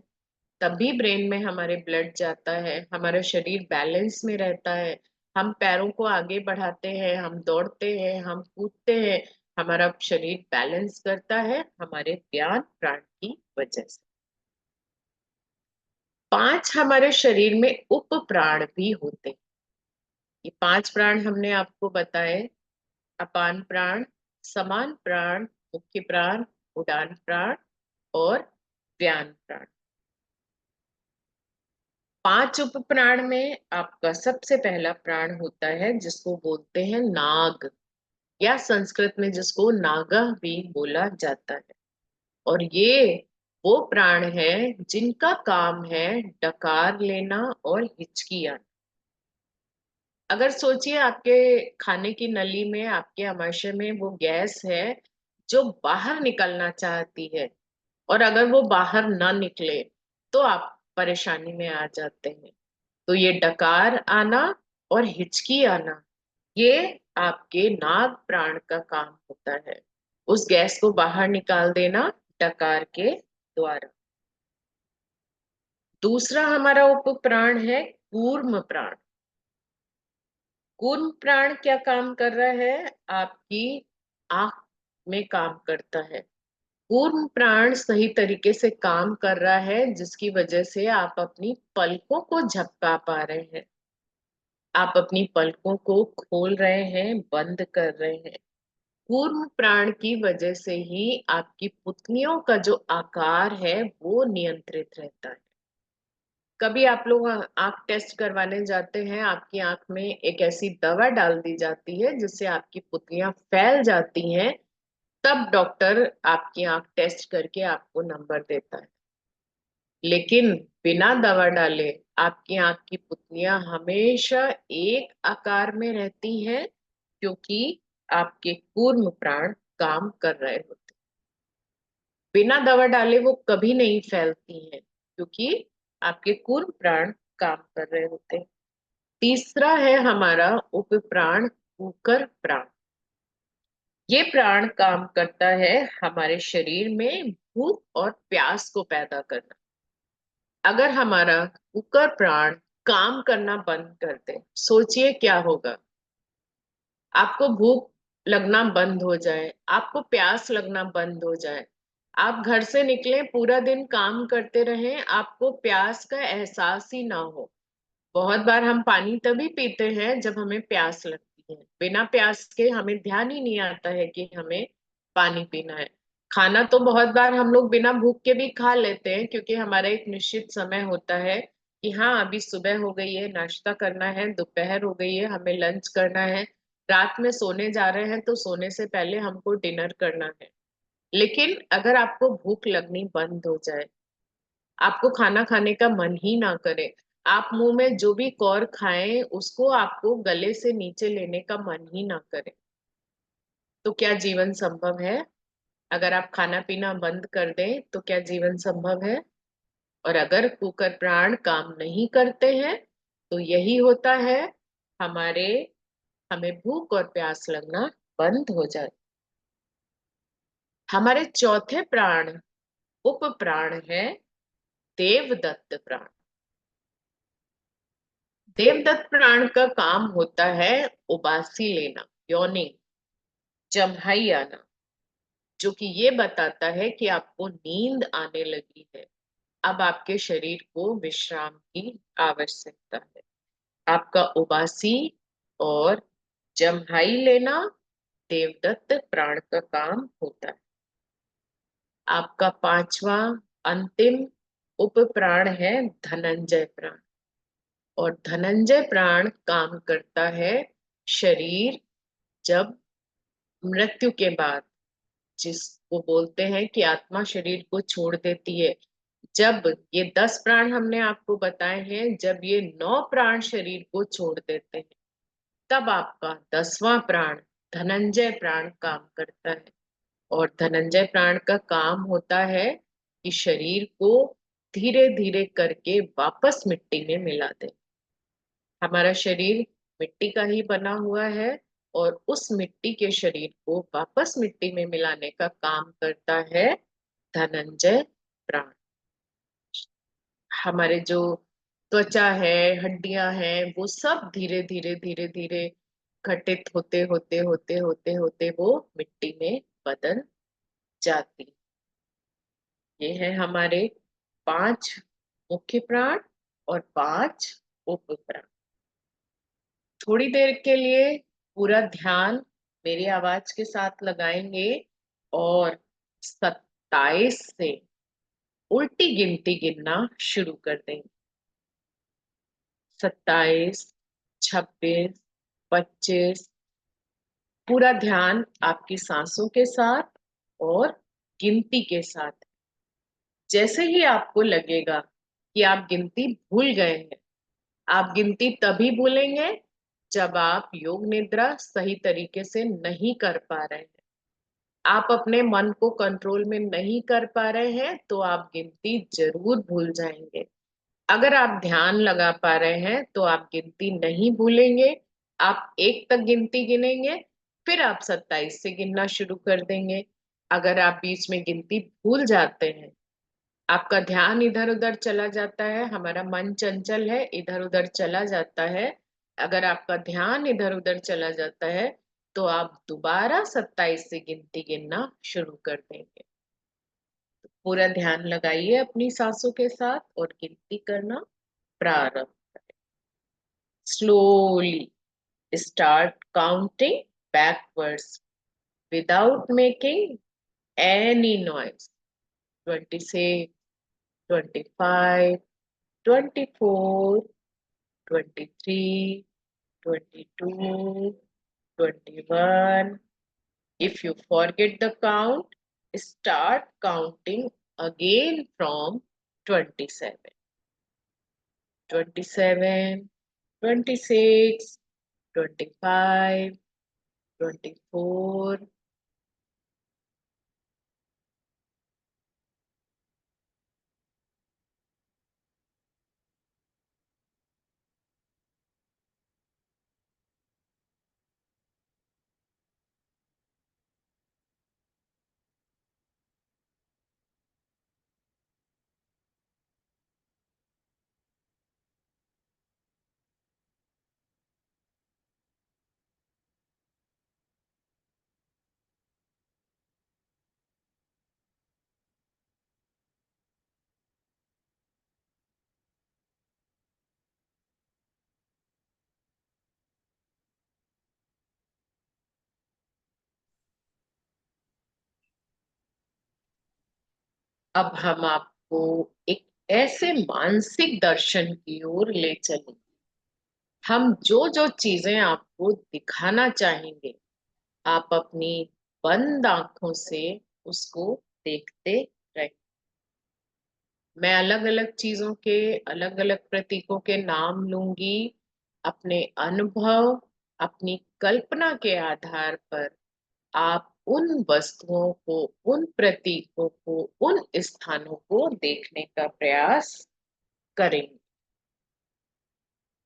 तभी ब्रेन में हमारे ब्लड जाता है, हमारा शरीर बैलेंस में रहता है। हम पैरों को आगे बढ़ाते हैं, हम दौड़ते हैं, हम कूदते हैं, हमारा शरीर बैलेंस करता है हमारे ध्यान प्राण की वजह से। 5 हमारे शरीर में उप प्राण भी होते हैं। ये 5 प्राण हमने आपको बताए, अपान प्राण, समान प्राण, मुख्य प्राण, उड़ान प्राण और व्यान प्राण। 5 उप प्राण में आपका सबसे पहला प्राण होता है जिसको बोलते हैं नाग, या संस्कृत में जिसको नागा भी बोला जाता है। और ये वो प्राण है जिनका काम है डकार लेना और हिचकी आना। अगर सोचिए आपके खाने की नली में, आपके आमाशय में वो गैस है जो बाहर निकलना चाहती है, और अगर वो बाहर ना निकले तो आप परेशानी में आ जाते हैं। तो ये डकार आना और हिचकी आना, ये आपके नाग प्राण का काम होता है, उस गैस को बाहर निकाल देना डकार के द्वारा। दूसरा हमारा उप प्राण है कूर्म प्राण। कूर्म प्राण क्या काम कर रहा है? आपकी आंख में काम करता है। कूर्म प्राण सही तरीके से काम कर रहा है, जिसकी वजह से आप अपनी पलकों को झपका पा रहे हैं। आप अपनी पलकों को खोल रहे हैं, बंद कर रहे हैं। कूर्म प्राण की वजह से ही आपकी पुतलियों का जो आकार है वो नियंत्रित रहता है। कभी आप लोग आंख टेस्ट करवाने जाते हैं, आपकी आंख में एक ऐसी दवा डाल दी जाती है जिससे आपकी पुतलियां फैल जाती हैं, तब डॉक्टर आपकी आंख टेस्ट करके आपको नंबर देता है। लेकिन बिना दवा डाले आपकी आंख की पुतलियां हमेशा एक आकार में रहती हैं, क्योंकि आपके कूर्म प्राण काम कर रहे होते। बिना दवा डाले वो कभी नहीं फैलती हैं, क्योंकि आपके कूर्म प्राण काम कर रहे होते हैं। तीसरा है हमारा उप प्राण, कुकर प्राण। ये प्राण काम करता है हमारे शरीर में भूख और प्यास को पैदा करना। अगर हमारा कुकर प्राण काम करना बंद कर दे, सोचिए क्या होगा। आपको भूख लगना बंद हो जाए, आपको प्यास लगना बंद हो जाए, आप घर से निकले, पूरा दिन काम करते रहें, आपको प्यास का एहसास ही ना हो। बहुत बार हम पानी तभी पीते हैं जब हमें प्यास लगती है। बिना प्यास के हमें ध्यान ही नहीं आता है कि हमें पानी पीना है। खाना तो बहुत बार हम लोग बिना भूख के भी खा लेते हैं, क्योंकि हमारा एक निश्चित समय होता है कि हाँ अभी सुबह हो गई है, नाश्ता करना है, दोपहर हो गई है, हमें लंच करना है, रात में सोने जा रहे हैं तो सोने से पहले हमको डिनर करना है। लेकिन अगर आपको भूख लगनी बंद हो जाए, आपको खाना खाने का मन ही ना करे, आप मुंह में जो भी कौर खाएं उसको आपको गले से नीचे लेने का मन ही ना करे, तो क्या जीवन संभव है? अगर आप खाना पीना बंद कर दें तो क्या जीवन संभव है? और अगर कुकर प्राण काम नहीं करते हैं तो यही होता है, हमारे हमें भूख और प्यास लगना बंद हो जाए। हमारे चौथे प्राण, उप प्राण है देवदत्त प्राण। देवदत्त प्राण का काम होता है उबासी लेना, यॉर्निंग, जम्हाई आना, जो कि ये बताता है कि आपको नींद आने लगी है, अब आपके शरीर को विश्राम की आवश्यकता है। आपका उबासी और जम्हाई लेना देवदत्त प्राण का काम होता है। आपका पांचवा अंतिम उप प्राण है धनंजय प्राण। और धनंजय प्राण काम करता है शरीर जब मृत्यु के बाद, जिसको बोलते हैं कि आत्मा शरीर को छोड़ देती है। जब ये 10 प्राण हमने आपको बताए हैं, जब ये 9 प्राण शरीर को छोड़ देते हैं, तब आपका 10वां प्राण धनंजय प्राण काम करता है। और धनंजय प्राण का काम होता है कि शरीर को धीरे धीरे करके वापस मिट्टी में मिला दे। हमारा शरीर मिट्टी का ही बना हुआ है, और उस मिट्टी के शरीर को वापस मिट्टी में मिलाने का काम करता है धनंजय प्राण। हमारे जो त्वचा है, हड्डियां हैं, वो सब धीरे धीरे धीरे धीरे घटित होते होते होते होते होते वो मिट्टी में बदल जाती। ये है हमारे 5 मुख्य प्राण और 5 उप प्राण। थोड़ी देर के लिए पूरा ध्यान मेरी आवाज के साथ लगाएंगे और 27 से उल्टी गिनती गिनना शुरू कर देंगे। 27, 26, 25। पूरा ध्यान आपकी सांसों के साथ और गिनती के साथ। जैसे ही आपको लगेगा कि आप गिनती भूल गए हैं, आप गिनती तभी भूलेंगे जब आप योग निद्रा सही तरीके से नहीं कर पा रहे हैं, आप अपने मन को कंट्रोल में नहीं कर पा रहे हैं, तो आप गिनती जरूर भूल जाएंगे। अगर आप ध्यान लगा पा रहे हैं तो आप गिनती नहीं भूलेंगे। आप 1 तक गिनती गिनेंगे, फिर आप 27 से गिनना शुरू कर देंगे। अगर आप बीच में गिनती भूल जाते हैं, आपका ध्यान इधर उधर चला जाता है, हमारा मन चंचल है, इधर उधर चला जाता है, अगर आपका ध्यान इधर उधर चला जाता है तो आप दोबारा 27 से गिनती गिनना शुरू कर देंगे। पूरा ध्यान लगाइए अपनी सांसों के साथ और गिनती करना प्रारंभ। Slowly start counting backwards without making any noise. 26, 25, 24, 23, 22, 21. If you forget the count, start counting again from 27. 27, 26, 25, 24. अब हम आपको एक ऐसे मानसिक दर्शन की ओर ले चलेंगे। हम जो जो चीजें आपको दिखाना चाहेंगे, आप अपनी बंद आंखों से उसको देखते रहे। मैं अलग अलग चीजों के अलग अलग प्रतीकों के नाम लूंगी। अपने अनुभव, अपनी कल्पना के आधार पर आप उन वस्तुओं को, उन प्रतीकों को, उन स्थानों को देखने का प्रयास करेंगे।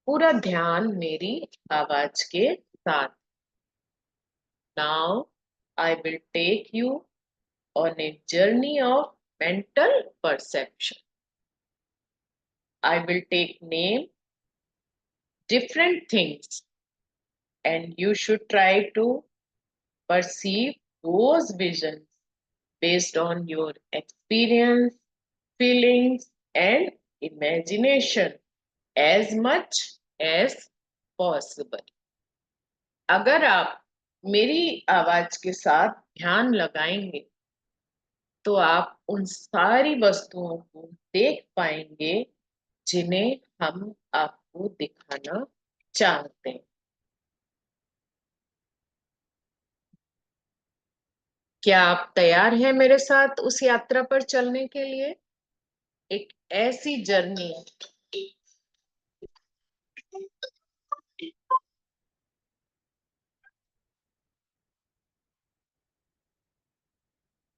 पूरा ध्यान मेरी आवाज के साथ। Now I will take you on a journey of mental perception. I will take name different things and you should try to perceive those visions based on your experience, feelings and imagination as much as possible. अगर आप मेरी आवाज के साथ ध्यान लगाएंगे तो आप उन सारी वस्तुओं को देख पाएंगे जिन्हें हम आपको दिखाना चाहते हैं। क्या आप तैयार हैं मेरे साथ उस यात्रा पर चलने के लिए? एक ऐसी जर्नी,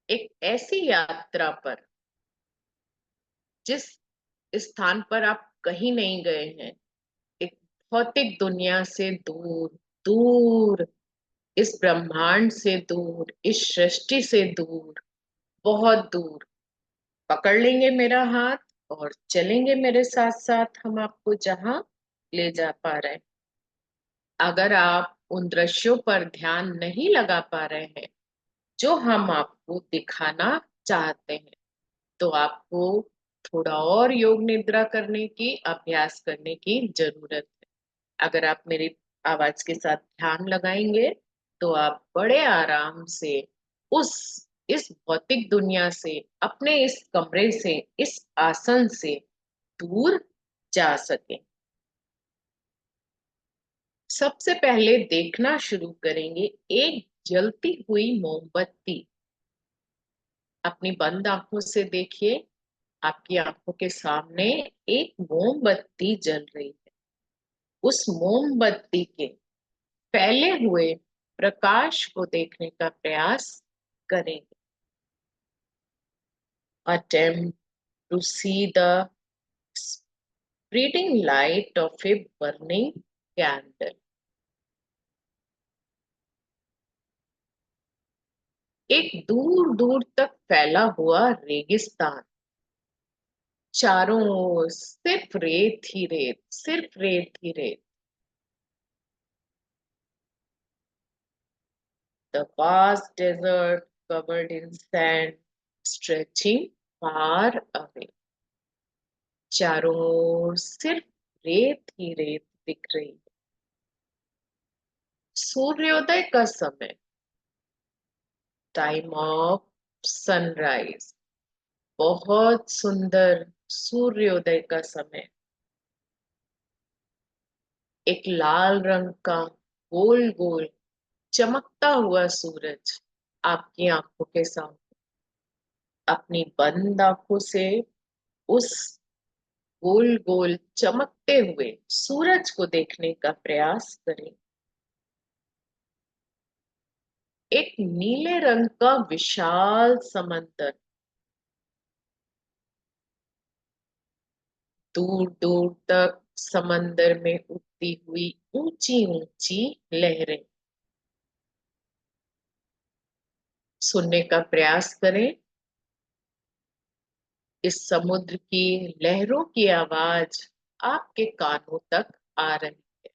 एक ऐसी यात्रा पर जिस स्थान पर आप कहीं नहीं गए हैं, एक भौतिक दुनिया से दूर, दूर, इस ब्रह्मांड से दूर, इस सृष्टि से दूर, बहुत दूर। पकड़ लेंगे मेरा हाथ और चलेंगे मेरे साथ साथ, हम आपको जहां ले जा पा रहे हैं। अगर आप उन दृश्यों पर ध्यान नहीं लगा पा रहे हैं जो हम आपको दिखाना चाहते हैं, तो आपको थोड़ा और योग निद्रा करने की, अभ्यास करने की जरूरत है। अगर आप मेरी आवाज के साथ ध्यान लगाएंगे तो आप बड़े आराम से उस इस भौतिक दुनिया से, अपने इस कमरे से, इस आसन से दूर जा सकें। सबसे पहले देखना शुरू करेंगे एक जलती हुई मोमबत्ती। अपनी बंद आंखों से देखिए, आपकी आंखों के सामने एक मोमबत्ती जल रही है। उस मोमबत्ती के फैले हुए प्रकाश को देखने का प्रयास करेंगे। Attempt to see the spreading light of a burning candle. एक दूर दूर तक फैला हुआ रेगिस्तान, चारों ओर सिर्फ रेत ही रेत, सिर्फ रेत ही रेत। The vast desert covered in sand, stretching far away. चारों ओर सिर्फ रेत ही रेत दिख रही है। सूर्योदय का समय, टाइम ऑफ सनराइज, बहुत सुंदर सूर्योदय का समय। एक लाल रंग का गोल गोल चमकता हुआ सूरज आपकी आंखों के सामने। अपनी बंद आंखों से उस गोल गोल चमकते हुए सूरज को देखने का प्रयास करें। एक नीले रंग का विशाल समंदर, दूर दूर तक समंदर में उठती हुई ऊंची ऊंची लहरें। सुनने का प्रयास करें। इस समुद्र की लहरों की आवाज आपके कानों तक आ रही है।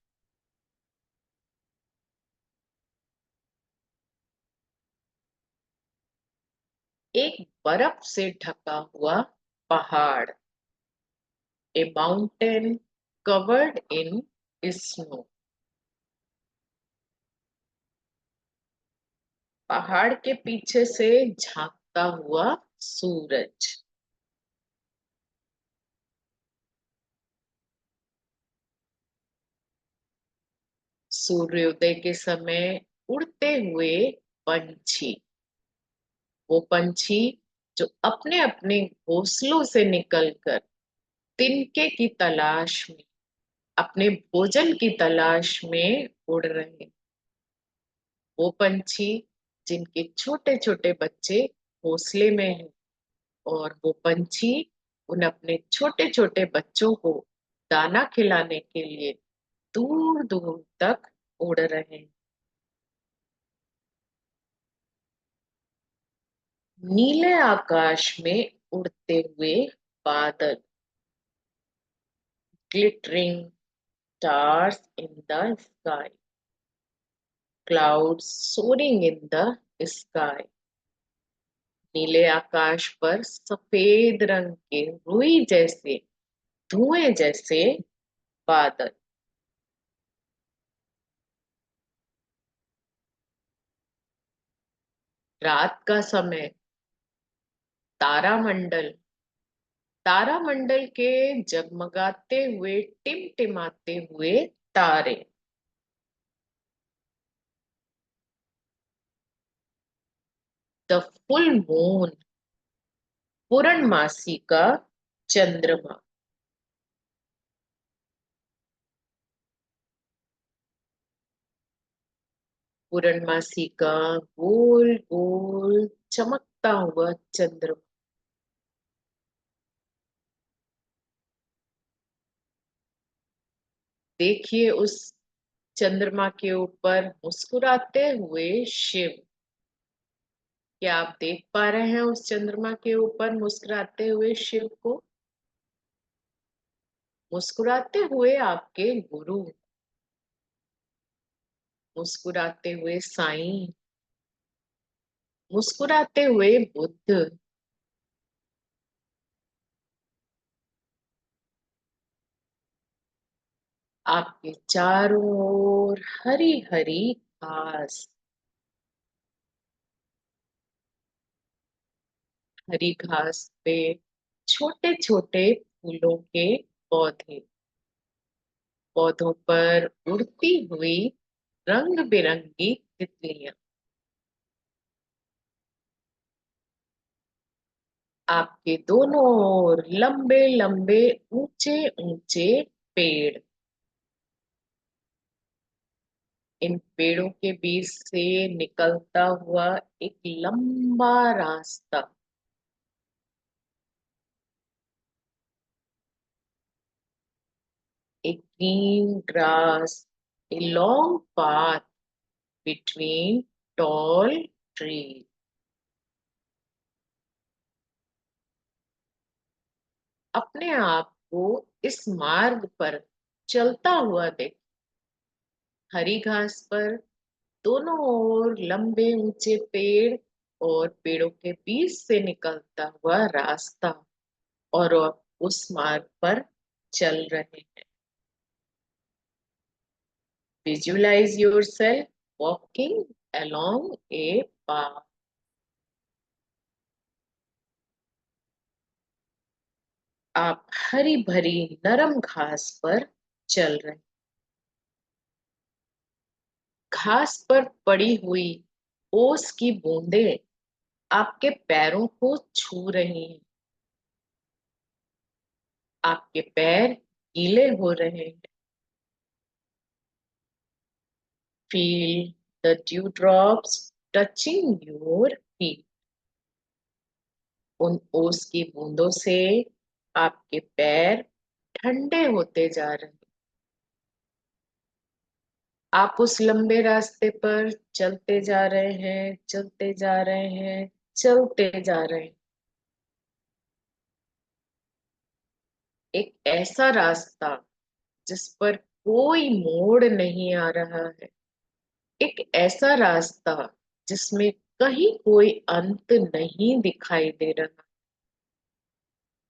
एक बर्फ से ढका हुआ पहाड़, ए माउंटेन कवर्ड इन स्नो। पहाड़ के पीछे से झांकता हुआ सूरज। सूर्योदय के समय उड़ते हुए पंछी, वो पंछी जो अपने अपने घोंसलों से निकलकर तिनके की तलाश में, अपने भोजन की तलाश में उड़ रहे। वो पंछी जिनके छोटे छोटे बच्चे घोंसले में हैं, और वो पंछी उन अपने छोटे छोटे बच्चों को दाना खिलाने के लिए दूर दूर तक उड़ रहे हैं। नीले आकाश में उड़ते हुए बादल, glittering stars in the sky, clouds soaring in the sky। नीले आकाश पर सफेद रंग के रुई जैसे, धुएं जैसे बादल। रात का समय, तारामंडल, तारामंडल के जगमगाते हुए टिमटिमाते हुए तारे। द फुल मून, पूर्णमासी का चंद्रमा। पूर्णमासी का गोल गोल चमकता हुआ चंद्रमा। देखिए उस चंद्रमा के ऊपर मुस्कुराते हुए शिव। क्या आप देख पा रहे हैं उस चंद्रमा के ऊपर मुस्कुराते हुए शिव को? मुस्कुराते हुए आपके गुरु, मुस्कुराते हुए साईं, मुस्कुराते हुए बुद्ध। आपके चारों ओर हरी हरी घास, हरी घास पे छोटे छोटे फूलों के पौधे, पौधों पर उड़ती हुई रंग बिरंगी तितलियां। आपके दोनों ओर लंबे लंबे ऊंचे ऊंचे पेड़। इन पेड़ों के बीच से निकलता हुआ एक लंबा रास्ता। A green grass, a long path between tall trees। अपने आप को इस मार्ग पर चलता हुआ देख। हरी घास पर दोनों ओर लंबे ऊंचे पेड़, और पेड़ों के बीच से निकलता हुआ रास्ता, और आप उस मार्ग पर चल रहे हैं। Visualize yourself walking along a path. आप हरी भरी नरम घास पर चल रहे हैं। घास पर पड़ी हुई ओस की बूंदें आपके पैरों को छू रही हैं। आपके पैर गीले हो रहे हैं। Feel the dewdrops touching your feet. उन ओस की बूंदों से आपके पैर ठंडे होते जा रहे हैं। आप उस लंबे रास्ते पर चलते जा रहे हैं, चलते जा रहे हैं, चलते जा रहे हैं। एक ऐसा रास्ता जिस पर कोई मोड़ नहीं आ रहा है। एक ऐसा रास्ता जिसमें कहीं कोई अंत नहीं दिखाई दे रहा।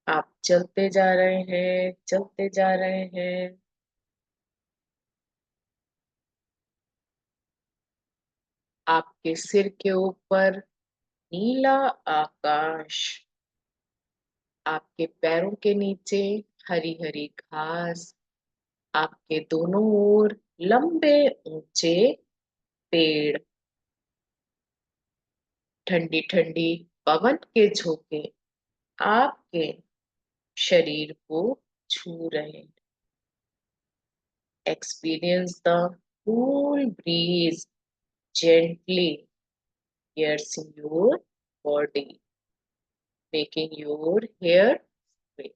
आप चलते जा रहे हैं, चलते जा रहे हैं। आपके सिर के ऊपर नीला आकाश, आपके पैरों के नीचे हरी हरी घास, आपके दोनों ओर लंबे ऊंचे पेड़, ठंडी ठंडी पवन के झोंके आपके शरीर को छू रहे हैं। Experience the cool breeze gently piercing your body, making your hair sway.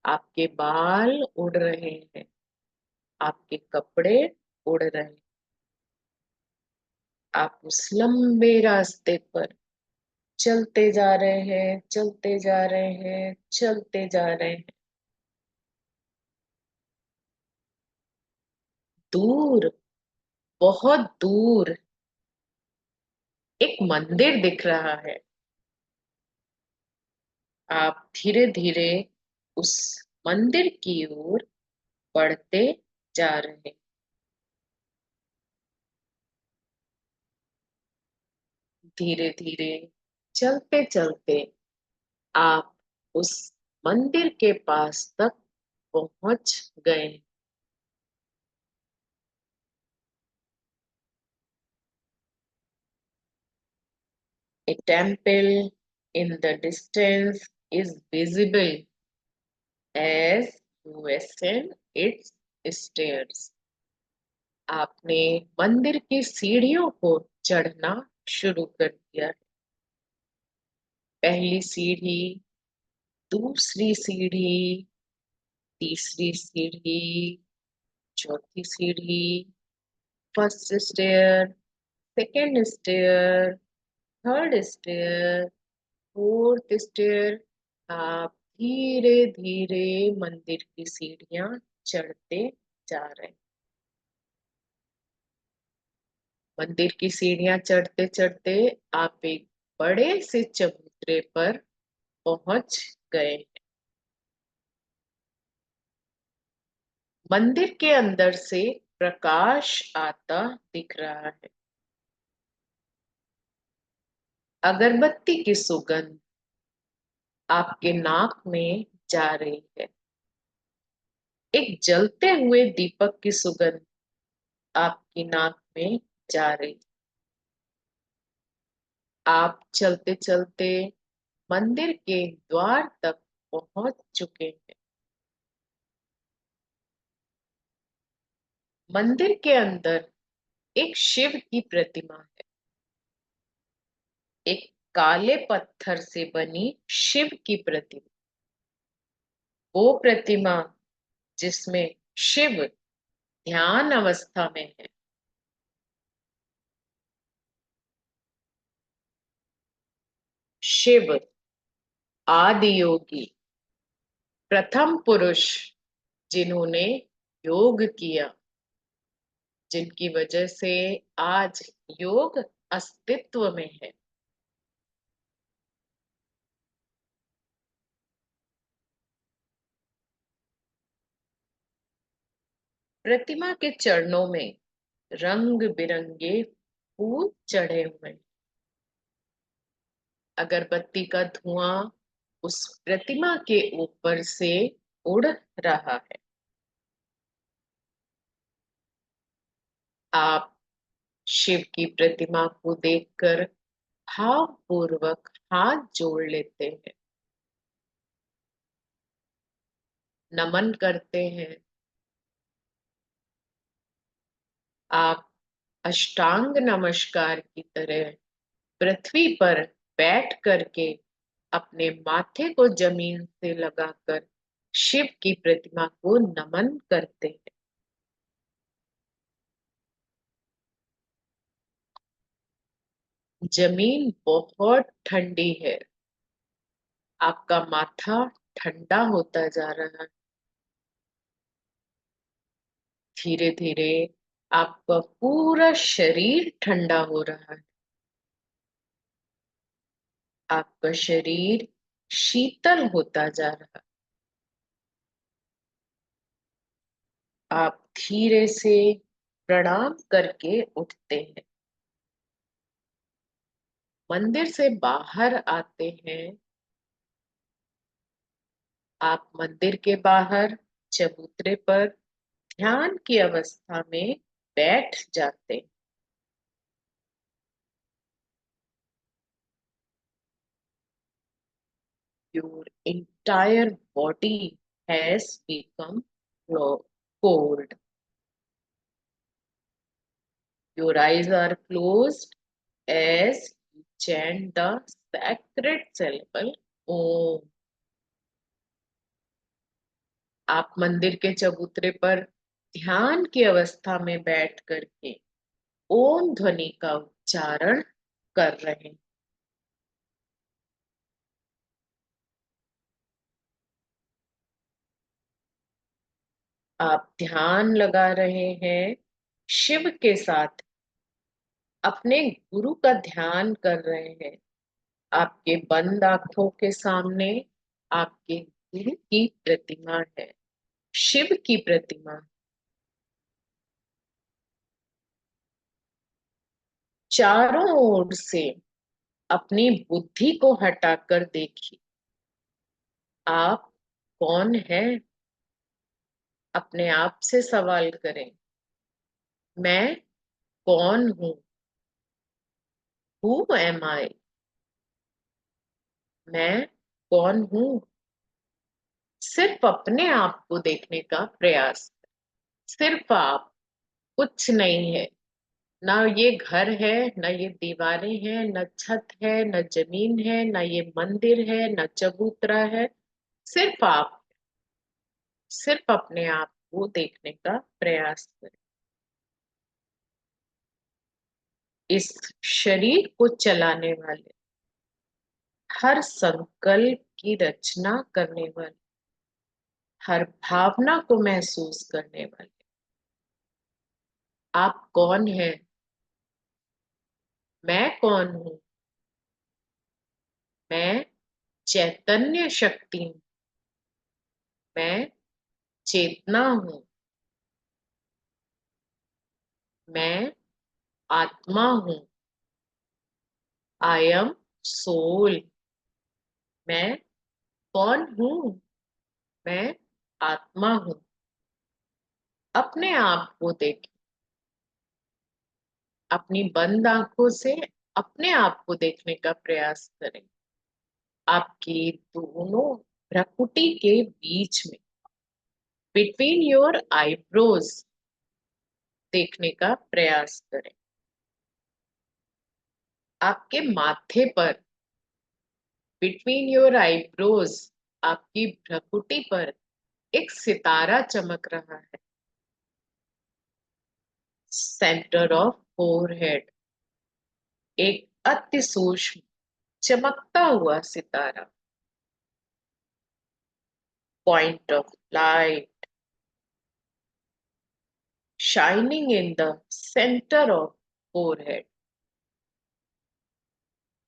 आपके बाल उड़ रहे हैं, आपके कपड़े उड़ रहे हैं। आप उस लंबे रास्ते पर चलते जा रहे हैं, चलते जा रहे हैं, चलते जा रहे हैं। दूर, बहुत दूर एक मंदिर दिख रहा है। आप धीरे धीरे उस मंदिर की ओर बढ़ते जा रहे हैं। धीरे धीरे चलते चलते आप उस मंदिर के पास तक पहुंच गए। A temple in the distance is visible as you ascend its stairs. आपने मंदिर की सीढ़ियों को चढ़ना शुरू कर दिया। पहली सीढ़ी, दूसरी सीढ़ी, तीसरी सीढ़ी, चौथी सीढ़ी, first stair, second stair, third stair, fourth stair. आप धीरे धीरे मंदिर की सीढ़ियां चढ़ते जा रहे हैं। मंदिर की सीढ़ियां चढ़ते चढ़ते आप एक बड़े से चबूतरे पर पहुंच गए। मंदिर के अंदर से प्रकाश आता दिख रहा है। अगरबत्ती की सुगंध आपके नाक में जा रही है। एक जलते हुए दीपक की सुगंध आपकी नाक में जा रही। आप चलते चलते मंदिर के द्वार तक पहुंच चुके हैं। मंदिर के अंदर एक शिव की प्रतिमा है। एक काले पत्थर से बनी शिव की प्रतिमा। वो प्रतिमा जिसमें शिव ध्यान अवस्था में है। शिव आदि योगी, प्रथम पुरुष जिन्होंने योग किया, जिनकी वजह से आज योग अस्तित्व में है। प्रतिमा के चरणों में रंग बिरंगे फूल चढ़े हुए हैं। अगरबत्ती का धुआं उस प्रतिमा के ऊपर से उड़ रहा है। आप शिव की प्रतिमा को देखकर भावपूर्वक हाथ जोड़ लेते हैं, नमन करते हैं। आप अष्टांग नमस्कार की तरह पृथ्वी पर बैठ करके अपने माथे को जमीन से लगाकर शिव की प्रतिमा को नमन करते हैं। जमीन बहुत ठंडी है। आपका माथा ठंडा होता जा रहा है। धीरे धीरे आपका पूरा शरीर ठंडा हो रहा है। आपका शरीर शीतल होता जा रहा है। आप धीरे से प्रणाम करके उठते हैं, मंदिर से बाहर आते हैं। आप मंदिर के बाहर चबूतरे पर ध्यान की अवस्था में बैठ जाते हैं। Your entire body has become cold. Your eyes are closed as you chant the sacred syllable Om. आप मंदिर के चबूतरे पर ध्यान की अवस्था में बैठ करके ओम ध्वनि का उच्चारण कर रहे हैं। आप ध्यान लगा रहे हैं, शिव के साथ अपने गुरु का ध्यान कर रहे हैं। आपके बंद आंखों के सामने आपके गुरु की प्रतिमा है, शिव की प्रतिमा। चारों ओर से अपनी बुद्धि को हटाकर देखिए, आप कौन है? अपने आप से सवाल करें, मैं कौन हूं? हु एम आई? मैं कौन हूं? सिर्फ अपने आप को देखने का प्रयास। सिर्फ आप, कुछ नहीं है। ना ये घर है, ना ये दीवारें हैं, न छत है, न जमीन है, ना ये मंदिर है, न चबूतरा है। सिर्फ आप, सिर्फ अपने आप को देखने का प्रयास करें। इस शरीर को चलाने वाले, हर संकल्प की रचना करने वाले, हर भावना को महसूस करने वाले, आप कौन है? मैं कौन हूं? मैं चैतन्य शक्ति हूं। मैं चेतना हूं। मैं आत्मा हूं। I am soul. मैं कौन हूं? मैं आत्मा हूं। अपने आप को देखें, अपनी बंद आंखों से अपने आप को देखने का प्रयास करें। आपकी दोनों भ्रुकुटी के बीच में, बिटवीन योर आईब्रोज, देखने का प्रयास करें। आपके माथे पर, बिटवीन योर आईब्रोज, आपकी भ्रुकुटी पर एक सितारा चमक रहा है। सेंटर ऑफ फोरहेड, एक अति सूक्ष्म चमकता हुआ सितारा। Point of light shining in the centre of forehead.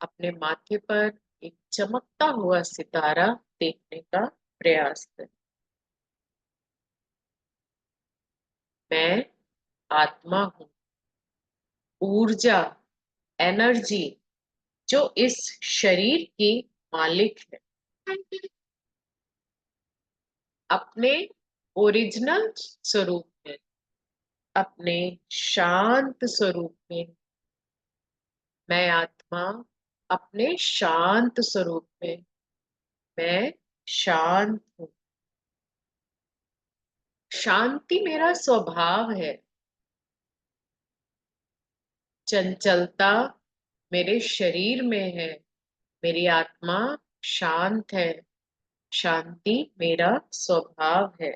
अपने माथे पर एक चमकता हुआ सितारा देखने का प्रयास करें। मैं आत्मा हूं। ऊर्जा, एनर्जी जो इस शरीर की मालिक है, अपने ओरिजिनल स्वरूप में, अपने शांत स्वरूप में, मैं आत्मा अपने शांत स्वरूप में, मैं शांत हूँ। शांति मेरा स्वभाव है। चंचलता मेरे शरीर में है। मेरी आत्मा शांत है। शांति मेरा स्वभाव है।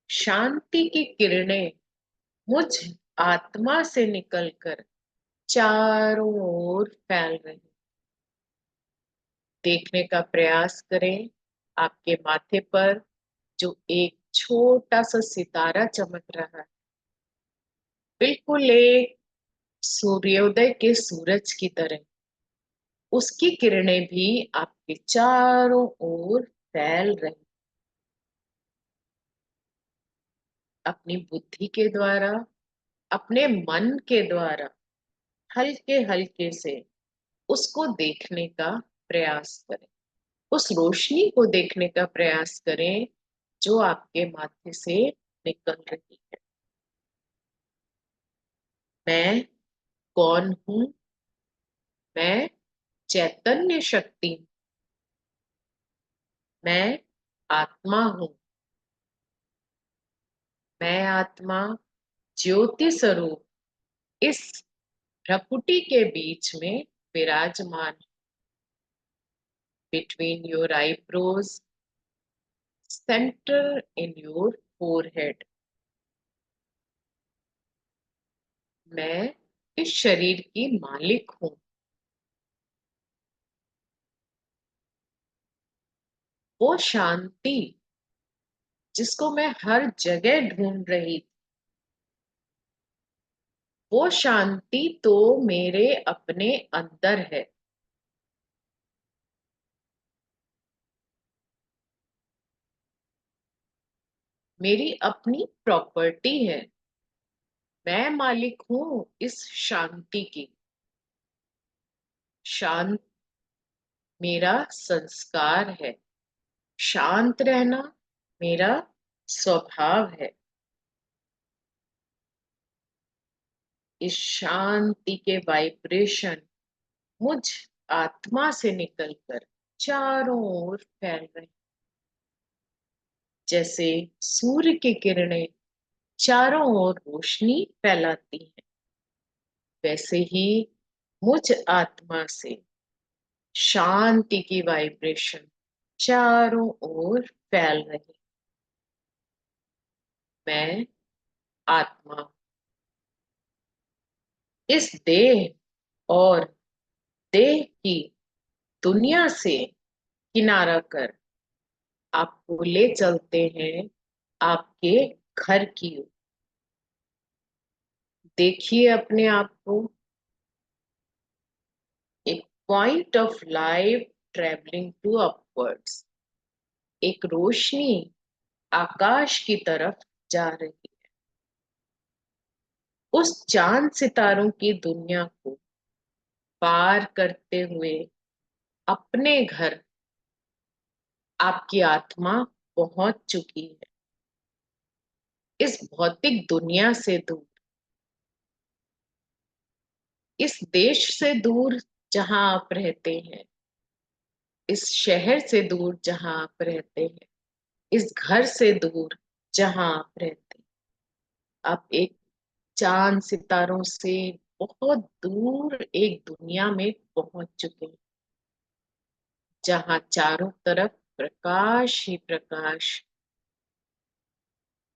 शांति की किरणें मुझ आत्मा से निकलकर चारों ओर फैल रही। देखने का प्रयास करें, आपके माथे पर जो एक छोटा सा सितारा चमक रहा है, बिल्कुल एक सूर्योदय के सूरज की तरह, उसकी किरणें भी आपके चारों ओर फैल रही। अपनी बुद्धि के द्वारा, अपने मन के द्वारा हल्के हल्के से उसको देखने का प्रयास करें। उस रोशनी को देखने का प्रयास करें जो आपके माथे से निकल रही है। मैं कौन हूं? मैं चैतन्य शक्ति हूं। मैं आत्मा हूं। मैं आत्मा ज्योति स्वरूप इस भ्रकुटी के बीच में विराजमान, between your eyebrows, centre in your forehead. मैं इस शरीर की मालिक हूं। वो शांति जिसको मैं हर जगह ढूंढ रही थी, वो शांति तो मेरे अपने अंदर है। मेरी अपनी प्रॉपर्टी है। मैं मालिक हूं इस शांति की। शांत मेरा संस्कार है। शांत रहना मेरा स्वभाव है। इस शांति के वाइब्रेशन मुझ आत्मा से निकलकर चारों ओर फैल रहे। जैसे सूर्य की किरणें चारों ओर रोशनी फैलाती हैं, वैसे ही मुझ आत्मा से शांति की वाइब्रेशन चारों ओर फैल रही। मैं आत्मा इस देह और देह की दुनिया से किनारा कर आपको ले चलते हैं आपके घर की ओर। देखिए अपने आप को एक point of light travelling to upwards. एक रोशनी आकाश की तरफ जा रही है। उस चांद सितारों की दुनिया को पार करते हुए अपने घर आपकी आत्मा पहुंच चुकी है। इस भौतिक दुनिया से दूर, इस देश से दूर जहां आप रहते हैं, इस शहर से दूर जहां आप रहते हैं, इस घर से दूर जहां आप रहते हैं, आप एक चांद सितारों से बहुत दूर एक दुनिया में पहुंच चुके हैं, जहां चारों तरफ प्रकाश ही प्रकाश,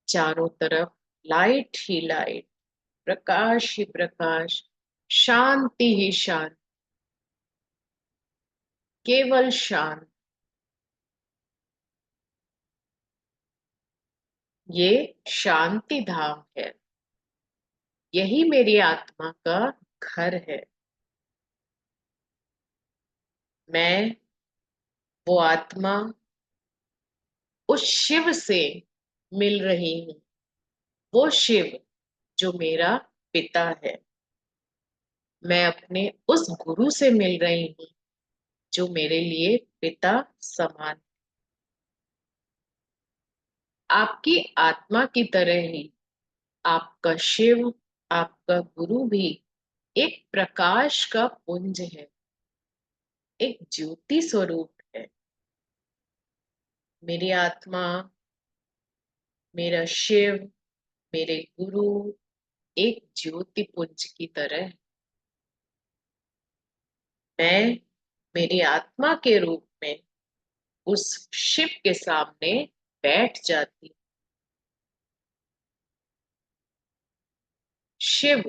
चारों तरफ लाइट ही लाइट, प्रकाश ही प्रकाश, शांति ही शांति, केवल शांत। ये शांति धाम है। यही मेरी आत्मा का घर है। मैं वो आत्मा उस शिव से मिल रही हूँ। वो शिव जो मेरा पिता है। मैं अपने उस गुरु से मिल रही हूँ जो मेरे लिए पिता समान। आपकी आत्मा की तरह ही आपका शिव, आपका गुरु भी एक प्रकाश का पुंज है, एक ज्योति स्वरूप है। मेरी आत्मा, मेरा शिव, मेरे गुरु एक ज्योति पुंज की तरह है। मैं मेरी आत्मा के रूप में उस शिव के सामने बैठ जाती हूँ। शिव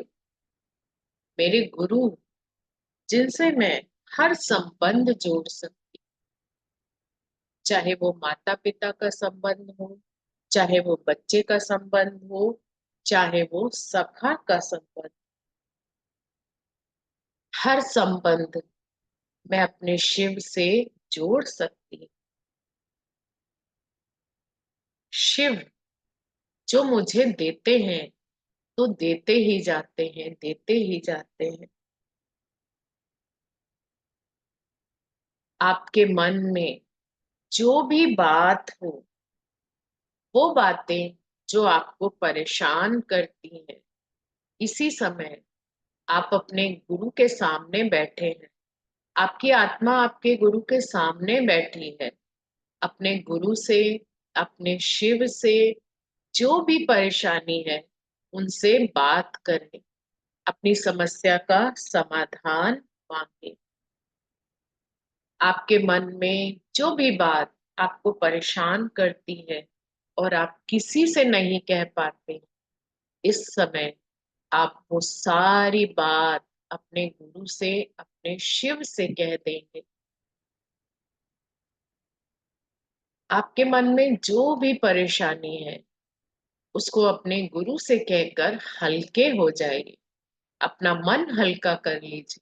मेरे गुरु, जिनसे मैं हर संबंध जोड़ सकती, चाहे वो माता पिता का संबंध हो, चाहे वो बच्चे का संबंध हो, चाहे वो सखा का संबंध। हर संबंध मैं अपने शिव से जोड़ सकती हूँ। शिव जो मुझे देते हैं तो देते ही जाते हैं, देते ही जाते हैं। आपके मन में जो भी बात हो, वो बातें जो आपको परेशान करती हैं, इसी समय आप अपने गुरु के सामने बैठे हैं। आपकी आत्मा आपके गुरु के सामने बैठी है। अपने गुरु से, अपने शिव से जो भी परेशानी है, उनसे बात करें, अपनी समस्या का समाधान मांगे। आपके मन में जो भी बात आपको परेशान करती है और आप किसी से नहीं कह पाते, इस समय आप वो सारी बात अपने गुरु से, अपने शिव से कह देंगे। आपके मन में जो भी परेशानी है, उसको अपने गुरु से कहकर हल्के हो जाइए, अपना मन हल्का कर लीजिए।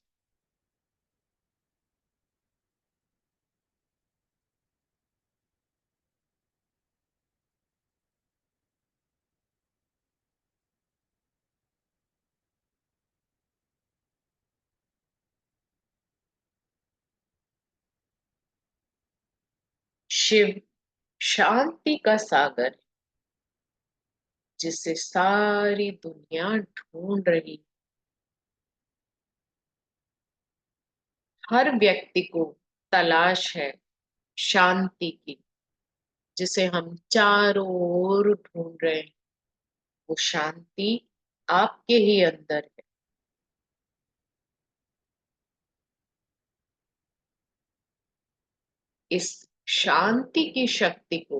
शिव शांति का सागर है, जिसे सारी दुनिया ढूंढ रही। हर व्यक्ति को तलाश है शांति की, जिसे हम चारों ओर ढूंढ रहे हैं। वो शांति आपके ही अंदर है। इस शांति की शक्ति को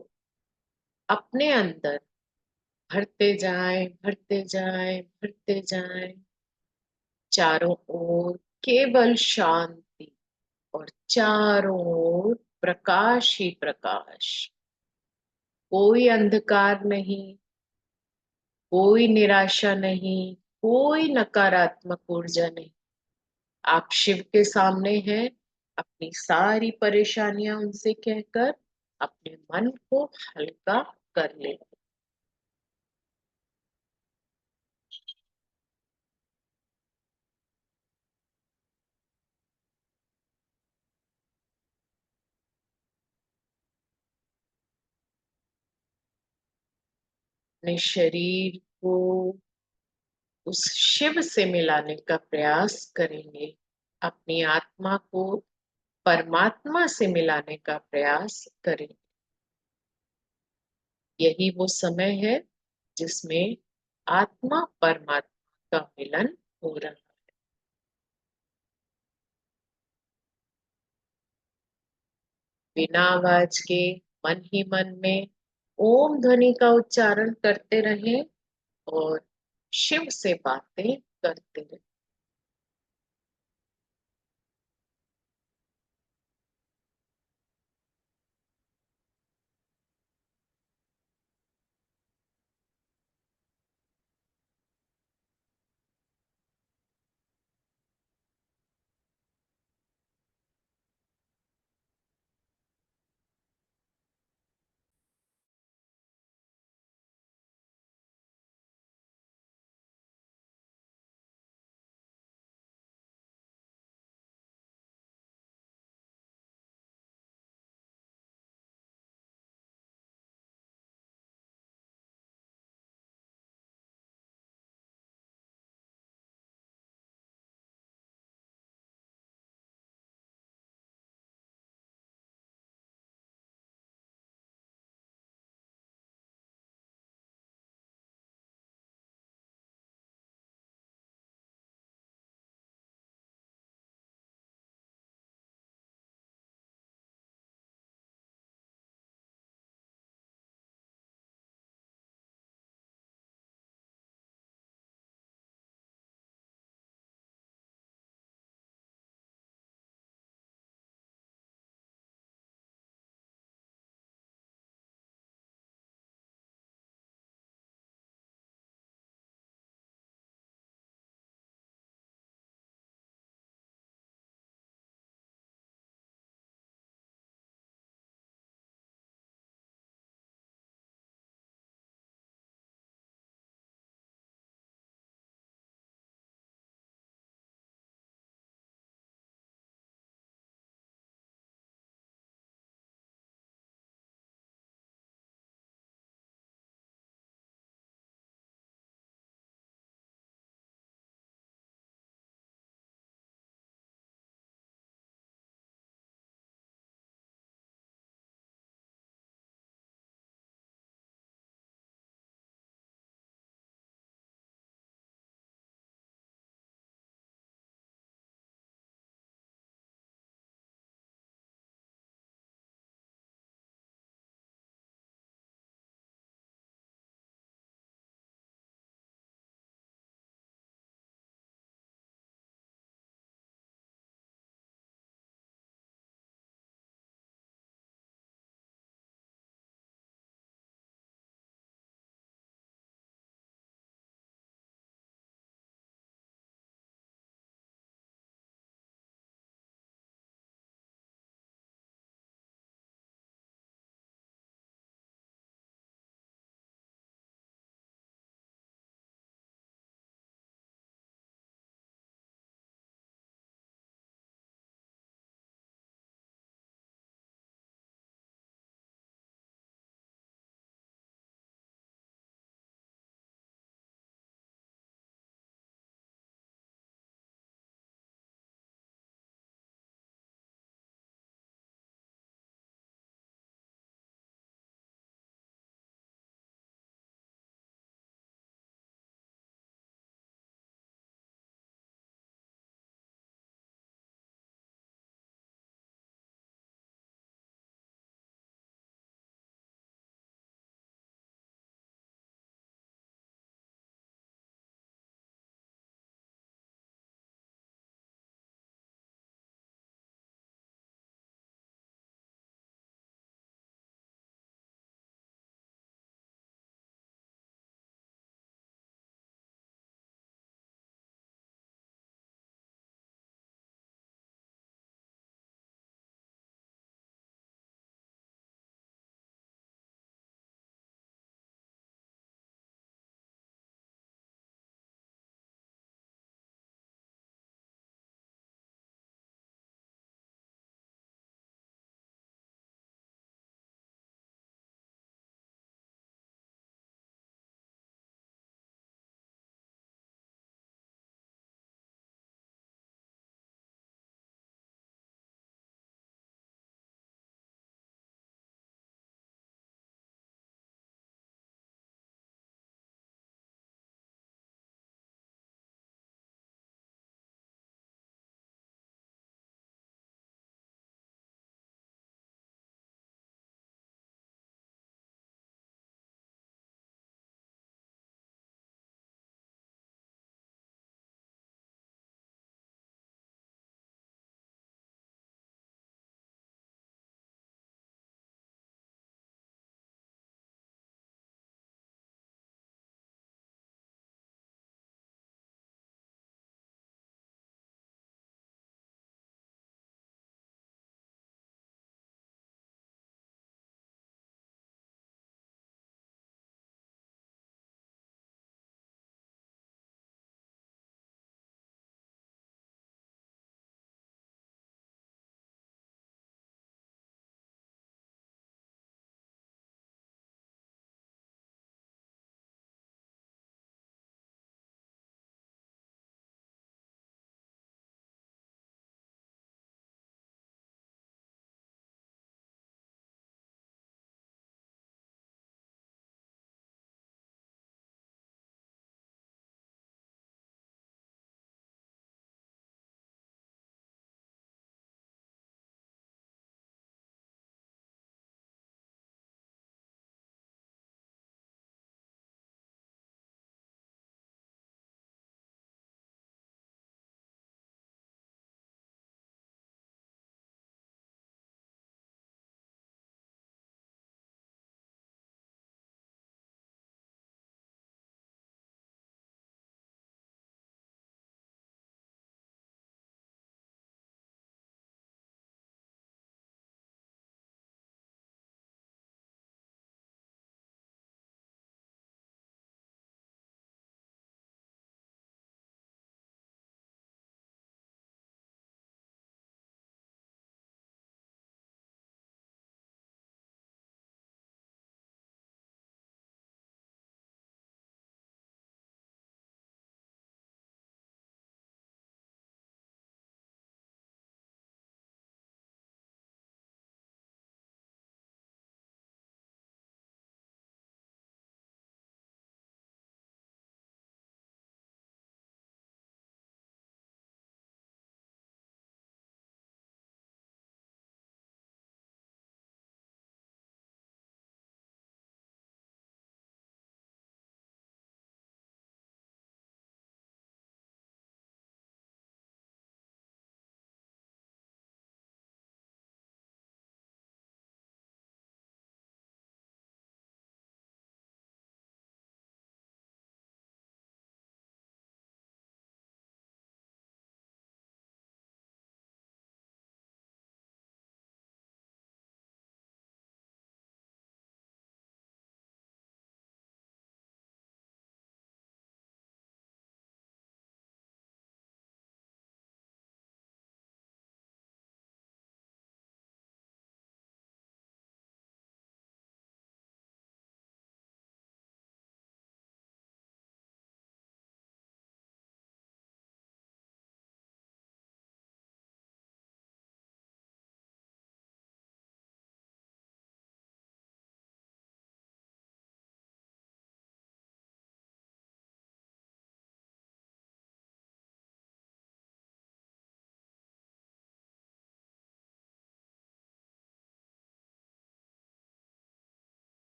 अपने अंदर भरते जाएं, भरते जाएं, भरते जाएं। चारों ओर केवल शांति और चारों ओर प्रकाश ही प्रकाश। कोई अंधकार नहीं, कोई निराशा नहीं, कोई नकारात्मक ऊर्जा नहीं। आप शिव के सामने हैं, अपनी सारी परेशानियां उनसे कहकर अपने मन को हल्का कर ले। अपने शरीर को उस शिव से मिलाने का प्रयास करेंगे। अपनी आत्मा को परमात्मा से मिलाने का प्रयास करें। यही वो समय है जिसमें आत्मा परमात्मा का मिलन हो रहा है। बिना आवाज के मन ही मन में ओम ध्वनि का उच्चारण करते रहें और शिव से बातें करते रहें।